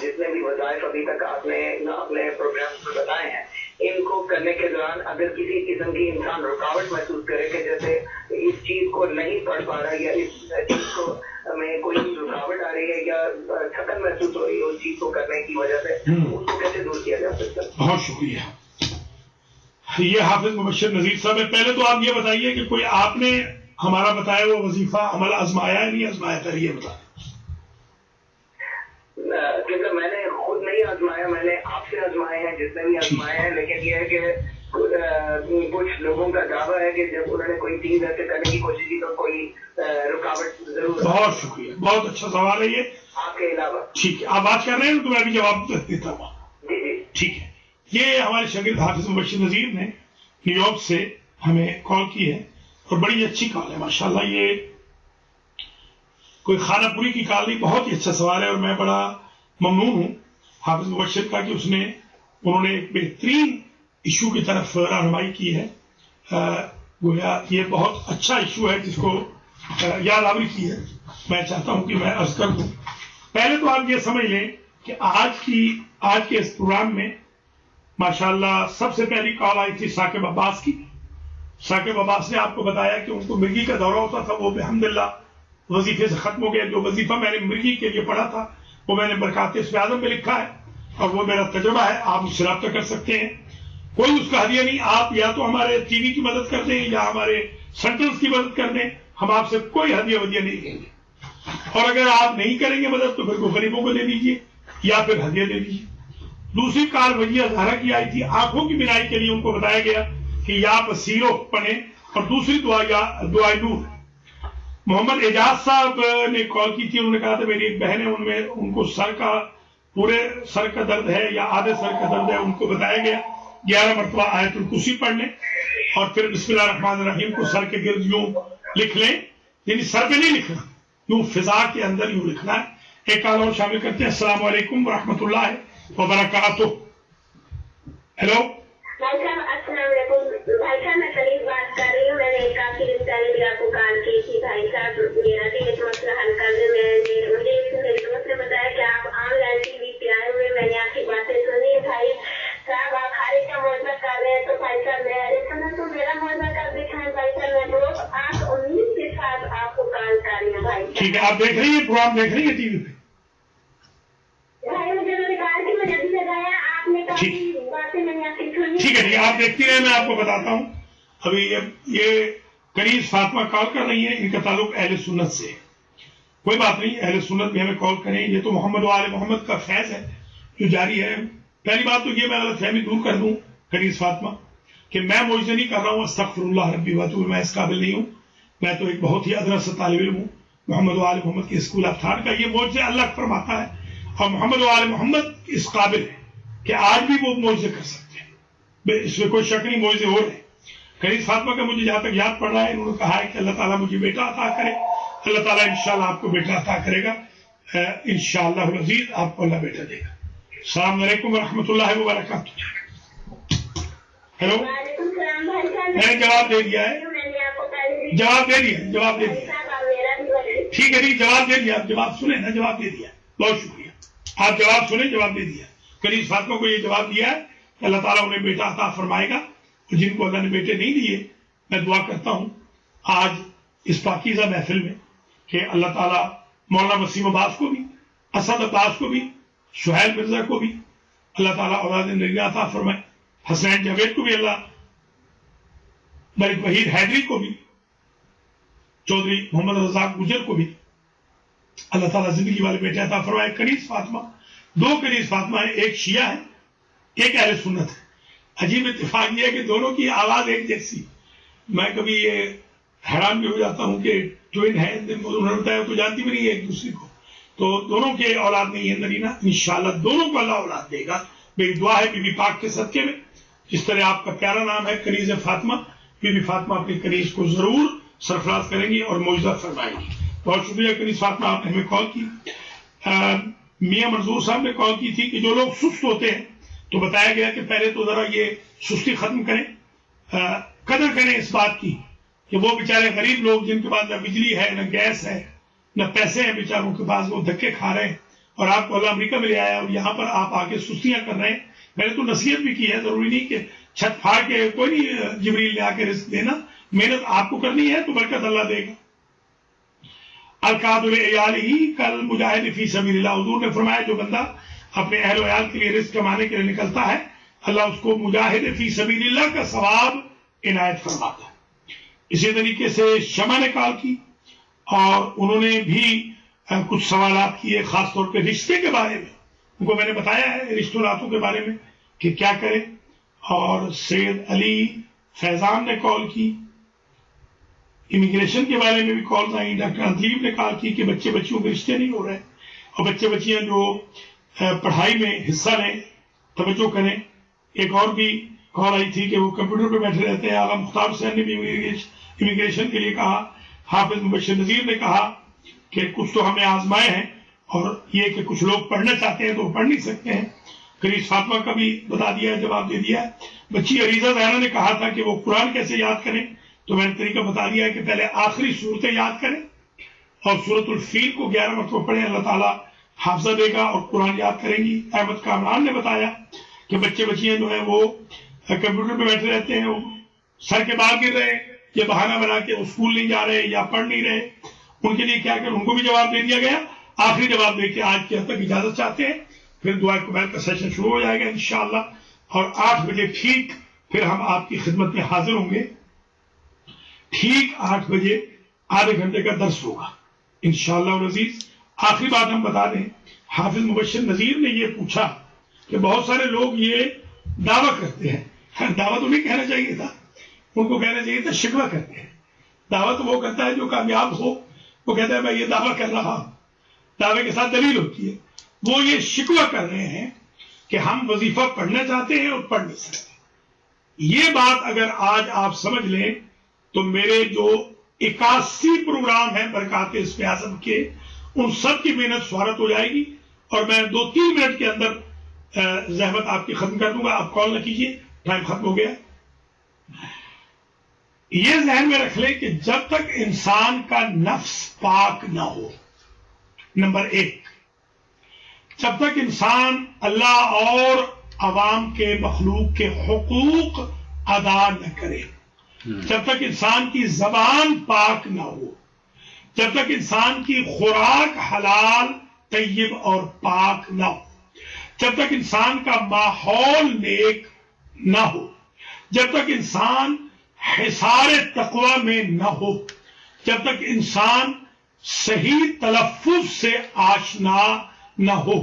جتنے بھی وظائف ابھی تک آپ نے اپنے پروگرام میں بتائے ہیں، ان کو کرنے کے دوران اگر کسی قسم کی انسان رکاوٹ محسوس کرے کہ جیسے اس چیز کو نہیں پڑھ پا رہا یا اس چیز کو میں کوئی رکاوٹ آ رہی ہے یا تھکن محسوس ہو رہی ہے اس چیز کو کرنے کی وجہ سے، اس کو کیسے دور کیا جا سکتا ہے؟ بہت شکریہ. یہ حافظ مبشر نذیر صاحب ہے. پہلے تو آپ یہ بتائیے کہ کوئی آپ نے ہمارا بتایا وہ وظیفہ عمل آزمایا ہے نہیں آزمایا؟ پھر یہ بتائیں. کیونکہ میں نے خود نہیں آزمایا، میں نے آپ سے آزمائے ہیں جتنے بھی آزمائے ہیں، لیکن یہ ہے کہ کچھ لوگوں کا دعویٰ ہے کہ جب انہوں نے کوئی چیز ایسے کرنے کی کوشش کی تو کوئی رکاوٹ ضرور. بہت شکریہ، بہت اچھا سوال ہے یہ آپ کے علاوہ. ٹھیک ہے، آپ بات کر رہے ہیں تو میں بھی جواب دیتا ہوں. جی جی ٹھیک ہے. یہ ہمارے شاگرد حافظ مبشر نذیر نے نیو یارک سے ہمیں کال کی ہے، اور بڑی اچھی کال ہے ماشاءاللہ. یہ کوئی خانہ پوری کی کال نہیں، بہت ہی اچھا سوال ہے، اور میں بڑا ممنون ہوں حافظ مبشر کا کہ انہوں نے ایک بہترین ایشو کی طرف رہنمائی کی ہے. گویا یہ بہت اچھا ایشو ہے جس کو یاد آوری کی ہے. میں چاہتا ہوں کہ میں عرض کر دوں. پہلے تو آپ یہ سمجھ لیں کہ آج کے اس پروگرام میں ماشاءاللہ سب سے پہلی کال آئی تھی ثاقب عباس کی. ثاقب عباس نے آپ کو بتایا کہ ان کو مرگی کا دورہ ہوتا تھا، وہ الحمدللہ وظیفے سے ختم ہو گیا. جو وظیفہ میں نے مرگی کے لیے پڑھا تھا وہ میں نے برکات اسم اعظم میں لکھا ہے، اور وہ میرا تجربہ ہے. آپ مجھ سے رابطہ کر سکتے ہیں. کوئی اس کا ہدیہ نہیں. آپ یا تو ہمارے ٹی وی کی مدد کر دیں یا ہمارے سینٹرز کی مدد کر دیں، ہم آپ سے کوئی ہدیہ نہیں لیں گے. اور اگر آپ نہیں کریں گے مدد تو پھر کو غریبوں کو دے دیجیے یا پھر ہدیہ دے دیجیے. دوسری کال وجیہ زہرا کی آئی تھی، آنکھوں کی بینائی کے لیے ان کو بتایا گیا کہ یا بصیرو پڑھیں، اور دوسری دعائے نور. محمد اعجاز صاحب نے کال کی تھی، انہوں نے کہا تھا میری ایک بہن ہے، ان کو پورے سر کا درد ہے یا آدھے سر کا درد ہے. ان کو بتایا گیا 11 مرتبہ آیت الکرسی پڑھ لیں، اور پھر بسم اللہ الرحمن الرحیم کو سر کے گرد یوں لکھ لیں، یعنی سر پہ نہیں لکھنا، یوں فضا کے اندر یوں لکھنا ہے. ایک کال اور شامل کرتے ہیں. السلام علیکم ورحمۃ اللہ وبرکاتہ. ہیلو بھائی صاحب السلام علیکم. بھائی صاحب میں سلیف بات کر رہی ہوں. میں نے کافی دن پہلے بھی آپ کو کال کی تھی. بھائی صاحب میرا بھی ایک مسئلہ حل کر دیں. مجھے میری دوست نے بتایا کہ آپ آن لائن ٹی وی پہ آئے ہوئے، میں نے آپ کی باتیں سنی. بھائی صاحب آپ خارج کا موضوع کر رہے ہیں تو بھائی صاحب میں سنا تو میرا موضوع کر دکھائیں. بھائی صاحب میں روز 8:19 کے ساتھ آپ کو کال کر رہی ہوں. بھائی ٹھیک ہے، آپ دیکھ رہی ہیں پروگرام، دیکھ رہی ہیں ٹی وی پہ؟ بھائی مجھے میں نے کہا کہ میں جلدی لگایا، آپ نے کافی باتیں میں نے آپ کی سنی. ٹھیک ہے، آپ دیکھتی رہے، میں آپ کو بتاتا ہوں. ابھی یہ کنیز فاطمہ کال کر رہی ہیں، ان کا تعلق اہل سنت سے. کوئی بات نہیں، اہل سنت بھی ہمیں کال کریں. یہ تو محمد و آل محمد کا فیض ہے جو جاری ہے. پہلی بات تو یہ میں غلط فہمی دور کر دوں کنیز فاطمہ کہ میں معجزے نہیں کر رہا ہوں. استغفر اللہ ربی واتوب، میں اس قابل نہیں ہوں. میں تو ایک بہت ہی ادنا سا طالب علم ہوں محمد و آل محمد کے اسکول آف تھاٹ کا. یہ معجزے اللہ فرماتا ہے، اور محمد و آل محمد اس قابل ہے کہ آج بھی وہ معجزے کر سکتے ہیں. اس میں کوئی شک نہیں، معجزے ہو رہے ہیں. کنیز فاطمہ کا مجھے جہاں تک یاد پڑ رہا ہے، انہوں نے کہا ہے کہ اللہ تعالیٰ مجھے بیٹا عطا کرے. اللہ تعالیٰ انشاءاللہ آپ کو بیٹا عطا کرے گا انشاءاللہ العزیز. آپ کو اللہ بیٹا دے گا. السلام علیکم ورحمۃ اللہ وبرکاتہ. ہیلو، میں نے جواب دے دیا ہے، جواب دے دیا. ٹھیک ہے، نہیں جواب دے دیا. آپ جواب سنیں نا، جواب دے دیا. بہت شکریہ. آپ جواب سنیں، جواب دے دیا. کنیز فاطمہ کو یہ جواب دیا ہے کہ اللہ تعالیٰ انہیں بیٹا عطا فرمائے گا. اور جن کو اللہ نے بیٹے نہیں دیے میں دعا کرتا ہوں آج اس پاکیزہ محفل میں کہ اللہ تعالیٰ مولانا وسیم عباس کو بھی، اسد عباس کو بھی، سہیل مرزا کو بھی اللہ تعالیٰ اولاد نریہ عطا فرمائے، حسین جاوید کو بھی اللہ، ملک وحید حیدری کو بھی، چودھری محمد رزاق گجر کو بھی اللہ تعالیٰ زندگی والے بیٹے عطا فرمائے۔ کنیز فاطمہ، 2 کنیز فاطمہ ہیں، ایک شیعہ ہے ایک اہل سنت ہے۔ عجیب اتفاق یہ ہے کہ دونوں کی آواز ایک جیسی، میں کبھی یہ حیران بھی ہو جاتا ہوں کہ ٹوین ہے، انہوں نے بتایا تو جانتی بھی نہیں ہے ایک دوسرے کو، تو دونوں کے اولاد نہیں ہے نرینہ، انشاءاللہ دونوں کو اللہ اولاد دے گا۔ میری دعا ہے بی بی پاک کے صدقے میں، جس طرح آپ کا پیارا نام ہے کنیز فاطمہ، بی بی فاطمہ اپنی کنیز کو ضرور سرفراز کریں گی اور معجزہ فرمائیں گی۔ بہت شکریہ کنیز فاطمہ، آپ نے ہمیں کال کی۔ میاں منظور صاحب نے کال کی تھی کہ جو لوگ سست ہوتے ہیں تو بتایا گیا کہ پہلے تو ذرا یہ سستی ختم کریں، قدر کریں اس بات کی کہ وہ بیچارے غریب لوگ جن کے پاس نہ بجلی ہے نہ گیس ہے نہ پیسے ہیں بیچاروں کے پاس، وہ دھکے کھا رہے ہیں اور آپ کو اللہ امریکہ میں لے آیا اور یہاں پر آپ آ کے سستیاں کر رہے ہیں۔ میں نے تو نصیحت بھی کی ہے، ضروری نہیں کہ چھت پھاڑ کے کوئی نہیں جبریل نے آ کے رزق دینا، محنت آپ کو کرنی ہے تو برکت اللہ دے گا۔ القادر عیالہ کل مجاہد فی سبیل اللہ، حضور نے فرمایا جو بندہ اپنے اہل و عیال کے لیے رزق کمانے کے لیے نکلتا ہے اللہ اس کو مجاہد فی سبیل اللہ کا ثواب عنایت فرماتا ہے۔ اسی طریقے سے شمع نے کال کی اور انہوں نے بھی کچھ سوالات کیے، خاص طور پہ رشتے کے بارے میں، ان کو میں نے بتایا ہے رشتوں ناتوں کے بارے میں کہ کیا کریں۔ اور سید علی فیضان نے کال کی، امیگریشن کے بارے میں بھی کال آئی، ڈاکٹر انتلیب نے کال کی کہ بچے بچیوں کے رشتے نہیں ہو رہے اور بچے بچیاں جو پڑھائی میں حصہ لیں توجہ کریں۔ ایک اور بھی کال آئی تھی کہ وہ کمپیوٹر پہ بیٹھے رہتے ہیں، آغا مختار حسین نے بھی امیگریشن کے لیے کہا، حافظ مبشر نذیر نے کہا کہ کچھ تو ہمیں آزمائے ہیں اور یہ کہ کچھ لوگ پڑھنا چاہتے ہیں تو وہ پڑھ نہیں سکتے ہیں۔ کنیز فاطمہ کا بھی بتا دیا ہے، جواب دے دیا ہے۔ بچی عریضہ زہرا نے کہا تھا کہ وہ قرآن کیسے یاد کریں، تو میں نے طریقہ بتا دیا ہے کہ پہلے آخری صورتیں یاد کریں اور سورۃ الفیل کو 11 مرتبہ پڑھیں، اللہ تعالیٰ حافظہ دے گا اور قرآن یاد کریں گی۔ احمد کامران نے بتایا کہ بچے بچیاں جو ہیں وہ کمپیوٹر پہ بیٹھے رہتے ہیں، وہ سر کے بال گر رہے ہیں، یہ بہانہ بنا کے اسکول نہیں جا رہے یا پڑھ نہیں رہے، ان کے لیے کیا کریں، ان کو بھی جواب دے دیا گیا۔ آخری جواب دے کے آج کی حد تک اجازت چاہتے ہیں، پھر دعا قبیل کا سیشن شروع ہو جائے گا انشاءاللہ، اور 8 بجے ٹھیک پھر ہم آپ کی خدمت میں حاضر ہوں گے۔ ٹھیک 8 بجے آدھے گھنٹے کا درس ہوگا انشاءاللہ العزیز۔ آخری بات ہم بتا دیں، حافظ مبشر نذیر نے یہ پوچھا کہ بہت سارے لوگ یہ دعویٰ کرتے ہیں، دعویٰ تو نہیں کہنا چاہیے تھا، ان کو کہنا چاہیے تھا شکوہ کرتے ہیں۔ دعویٰ تو وہ کرتا ہے جو کامیاب ہو، وہ کہتا ہے میں یہ دعویٰ کر رہا ہوں، دعوے کے ساتھ دلیل ہوتی ہے۔ وہ یہ شکوہ کر رہے ہیں کہ ہم وظیفہ پڑھنا چاہتے ہیں اور پڑھ نہیں سکتے۔ یہ بات اگر آج آپ سمجھ لیں تو میرے جو 81 پروگرام ہیں برکات اسم اعظم کے، ان سب کی محنت سوارت ہو جائے گی اور میں 2-3 منٹ کے اندر زحمت آپ کی ختم کر دوں گا۔ آپ کال نہ کیجیے، ٹائم ختم ہو گیا۔ یہ ذہن میں رکھ لیں کہ جب تک انسان کا نفس پاک نہ ہو، نمبر 1، جب تک انسان اللہ اور عوام کے مخلوق کے حقوق ادا نہ کرے، جب تک انسان کی زبان پاک نہ ہو، جب تک انسان کی خوراک حلال طیب اور پاک نہ ہو، جب تک انسان کا ماحول نیک نہ ہو، جب تک انسان حصار تقوی میں نہ ہو، جب تک انسان صحیح تلفظ سے آشنا نہ ہو،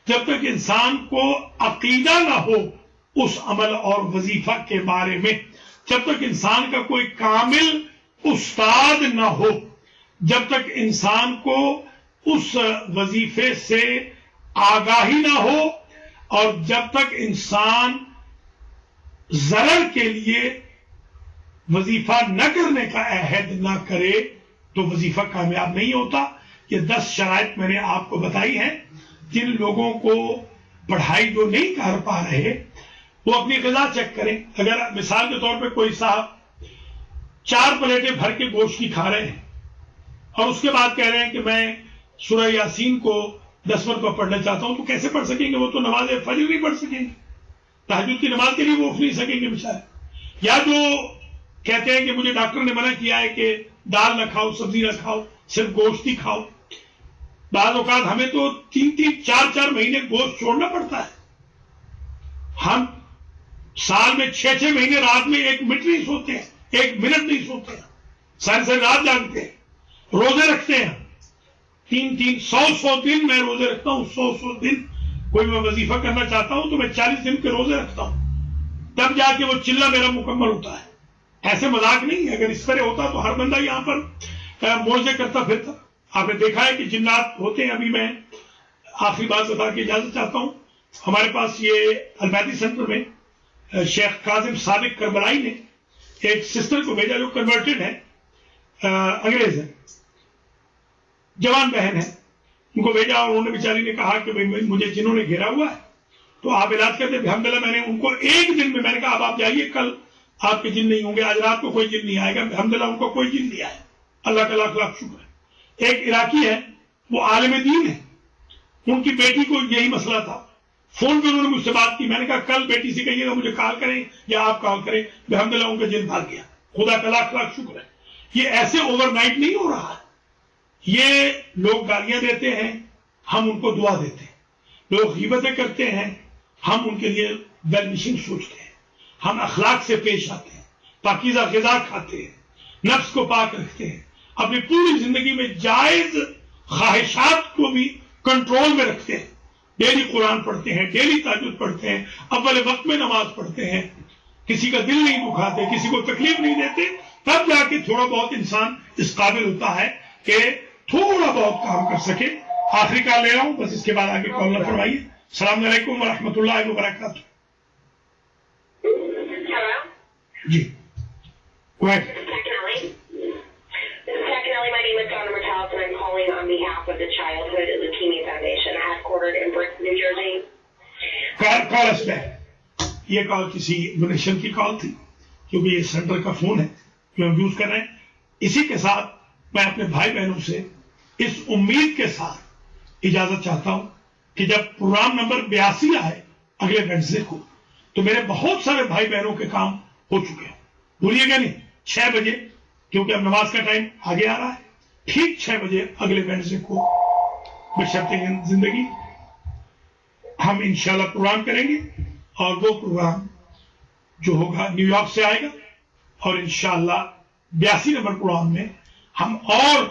جب تک انسان کو عقیدہ نہ ہو اس عمل اور وظیفہ کے بارے میں، جب تک انسان کا کوئی کامل استاد نہ ہو، جب تک انسان کو اس وظیفے سے آگاہی نہ ہو، اور جب تک انسان ضرر کے لیے وظیفہ نہ کرنے کا عہد نہ کرے تو وظیفہ کامیاب نہیں ہوتا۔ یہ 10 شرائط میں نے آپ کو بتائی ہیں۔ جن لوگوں کو پڑھائی جو نہیں کر پا رہے وہ اپنی غذا چیک کریں۔ اگر مثال کے طور پہ کوئی صاحب 4 پلیٹیں بھر کے گوشت کی کھا رہے ہیں اور اس کے بعد کہہ رہے ہیں کہ میں سورہ یاسین کو 10 مرتبہ پڑھنا چاہتا ہوں، تو کیسے پڑھ سکیں گے؟ وہ تو نماز فجر نہیں پڑھ سکیں گے، تہجد کی نماز کے لیے وہ اٹھ نہیں سکیں گے بیچارے۔ یا جو کہتے ہیں کہ مجھے ڈاکٹر نے منع کیا ہے کہ دال نہ کھاؤ، سبزی نہ کھاؤ، صرف گوشت ہی کھاؤ. بعض اوقات ہمیں تو 3-3 4-4 مہینے گوشت چھوڑنا پڑتا ہے. ہم سال میں 6-6 مہینے رات میں 1 منٹ نہیں سوتے ہیں، 1 منٹ نہیں سوتے ہیں، ساری رات جاگتے ہیں، روزے رکھتے ہیں. 300 100 دن میں روزے رکھتا ہوں. 100 دن کوئی میں وظیفہ کرنا چاہتا ہوں تو میں 40 دن کے روزے رکھتا ہوں، تب جا کے وہ چلہ میرا مکمل ہوتا ہے. ایسے مذاق نہیں ہے. اگر اس طرح ہوتا تو ہر بندہ یہاں پر معجزے کرتا پھرتا. آپ نے دیکھا ہے کہ جنات ہوتے ہیں. ابھی میں آخری بات بتا کے اجازت چاہتا ہوں. ہمارے پاس یہ المیدی سینٹر میں شیخ کاظم صادق کربلائی نے ایک سسٹر کو بھیجا جو کنورٹڈ ہے، انگریز ہے، جوان بہن ہے، ان کو بھیجا اور انہوں نے بیچاری نے کہا کہ مجھے جنہوں نے گھیرا ہوا ہے تو آپ علاج کرتے. الحمدللہ میں نے ان کو ایک دن میں نے کہا اب آپ جائیے، کل آپ کے جن نہیں ہوں گے، آج رات کو کوئی جن نہیں آئے گا. الحمدللہ ان کو کوئی جن نہیں آیا. اللہ کا لاکھ لاکھ شکر ہے. ایک عراقی ہے، وہ عالم دین ہے، ان کی بیٹی کو یہی مسئلہ تھا. فون پہ انہوں نے مجھ سے بات کی. میں نے کہا کل بیٹی سے کہیے گا مجھے کال کریں یا آپ کال کریں. الحمدللہ ان کا جن بھاگ گیا. خدا کا لاکھ لاکھ شکر ہے. یہ ایسے اوور نائٹ نہیں ہو رہا ہے. یہ لوگ گالیاں دیتے ہیں، ہم ان کو دعا دیتے ہیں. لوگ غیبتیں کرتے ہیں، ہم ان کے لیے ویل وشنگ سوچتے ہیں. ہم اخلاق سے پیش آتے ہیں، پاکیزہ غذا کھاتے ہیں، نفس کو پاک رکھتے ہیں، اپنی پوری زندگی میں جائز خواہشات کو بھی کنٹرول میں رکھتے ہیں. ڈیلی قرآن پڑھتے ہیں، ڈیلی تہجد پڑھتے ہیں، اول وقت میں نماز پڑھتے ہیں، کسی کا دل نہیں دکھاتے، کسی کو تکلیف نہیں دیتے. تب جا کے تھوڑا بہت انسان اس قابل ہوتا ہے کہ تھوڑا بہت کام کر سکے. آخری کال لے رہا ہوں، بس اس کے بعد آگے کال نہ فرمائیے. السلام علیکم ورحمۃ اللہ وبرکاتہ. جی This is Takanelli. My name is Donna Morales, and I'm calling on behalf of the Childhood Leukemia Foundation, headquartered in Brick, New Jersey. کال اس پہ یہ کال کسی ڈونیشن کی کال تھی، کیونکہ یہ سینٹر کا فون ہے جو ہم یوز کر رہے ہیں. اسی کے ساتھ میں اپنے بھائی بہنوں سے اس امید کے ساتھ اجازت چاہتا ہوں کہ جب پروگرام نمبر 82 آئے اگلے ویڈنسڈے کو تو میرے بہت سارے بھائی بہنوں کے کام ہو چکے ہیں. بھولیے گا نہیں، 6 بجے، کیونکہ اب نماز کا ٹائم آگے آ رہا ہے، ٹھیک 6 بجے اگلے ویڈنسڈے کو بشرط زندگی ہم انشاءاللہ پروگرام کریں گے. اور وہ پروگرام جو ہوگا نیو یارک سے آئے گا، اور انشاءاللہ 82 نمبر پروگرام میں ہم اور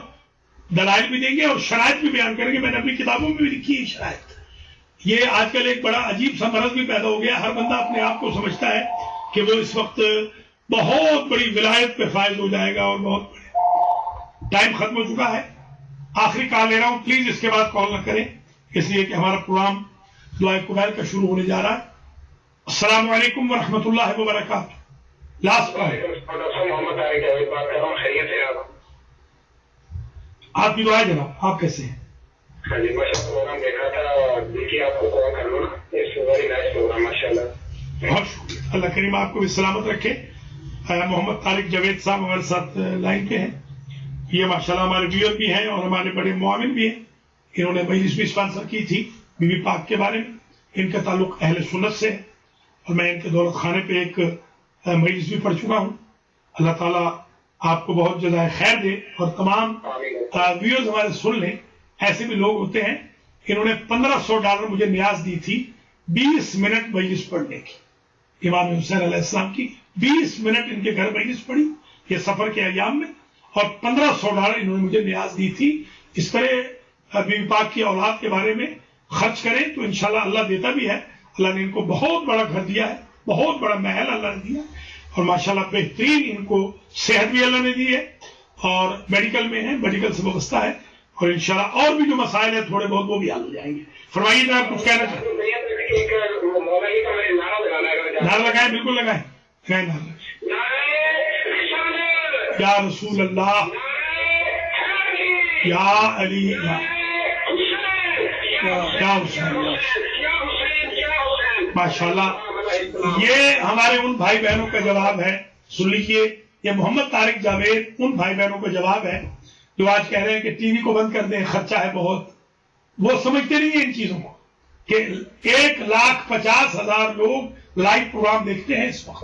دلائل بھی دیں گے اور شرائط بھی بیان کریں گے. میں نے اپنی کتابوں میں بھی لکھی ہے شرائط. یہ آج کل ایک بڑا عجیب سا مرض بھی پیدا ہو گیا. ہر بندہ اپنے آپ کو سمجھتا ہے کہ وہ اس وقت بہت بڑی ولایت پہ فائز ہو جائے گا، اور بہت بڑے ٹائم ختم ہو چکا ہے. آخری کال لے رہا ہوں، پلیز اس کے بعد کال نہ کریں، اس لیے کہ ہمارا پروگرام دعائے قبیل کا شروع ہونے جا رہا ہے. السلام علیکم ورحمۃ اللہ وبرکاتہ. Last call. محمد طارق جاوید بات کر رہا ہوں. خیریت ہے آپ کی دعا جناب، آپ کیسے ہیں؟ ہاں جی، میں پروگرام دیکھا تھا، دیکھیے آپ کو کال کر لوں نا. اٹس ویری نائس پروگرام، ماشاء اللہ. بہت شکریہ. اللہ کریم آپ کو بھی سلامت رکھے. محمد طارق جاوید صاحب ہمارے ساتھ لائن پہ ہیں. یہ ماشاءاللہ ہمارے ویور بھی ہیں اور ہمارے بڑے معاون بھی ہیں. انہوں نے مجلس بھی اسپانسر کی تھی بی بی پاک کے بارے میں. ان کا تعلق اہل سنت سے ہے اور میں ان کے دولت خانے پہ ایک مجلس بھی پڑھ چکا ہوں. اللہ تعالیٰ آپ کو بہت جزائے خیر دے اور تمام ویورز ہمارے سن لیں. ایسے بھی لوگ ہوتے ہیں. انہوں نے $1500 مجھے نیاز دی تھی 20 منٹ مجلس پڑھنے کی. امام حسین علیہ السلام کی 20 منٹ ان کے گھر مجلس پڑھی یہ سفر کے ایام میں، اور $1500 انہوں نے مجھے نیاز دی تھی. اس طرح بی بی پاک کی اولاد کے بارے میں خرچ کریں تو انشاءاللہ اللہ دیتا بھی ہے. اللہ نے ان کو بہت بڑا گھر دیا ہے، بہت بڑا محل اللہ نے دیا، اور ماشاءاللہ بہترین ان کو صحت بھی اللہ نے دی ہے، اور میڈیکل میں ہے، میڈیکل سے وابستہ ہے، اور انشاءاللہ اور بھی جو مسائل ہیں تھوڑے بہت وہ بھی حل ہو جائیں گے. فرمائیے جناب، کچھ کہنا چاہتے ہیں؟ نعرہ لگائیں، بالکل لگائیں. یا رسول اللہ، یا علی، یا حسین. ماشاءاللہ یہ ہمارے ان بھائی بہنوں کا جواب ہے. سن لیجیے، یہ محمد طارق جاوید ان بھائی بہنوں کا جواب ہے جو آج کہہ رہے ہیں کہ ٹی وی کو بند کر دیں، خرچہ ہے بہت. وہ سمجھتے نہیں ہیں ان چیزوں کو کہ 1,50,000 لوگ لائیو پروگرام دیکھتے ہیں اس وقت.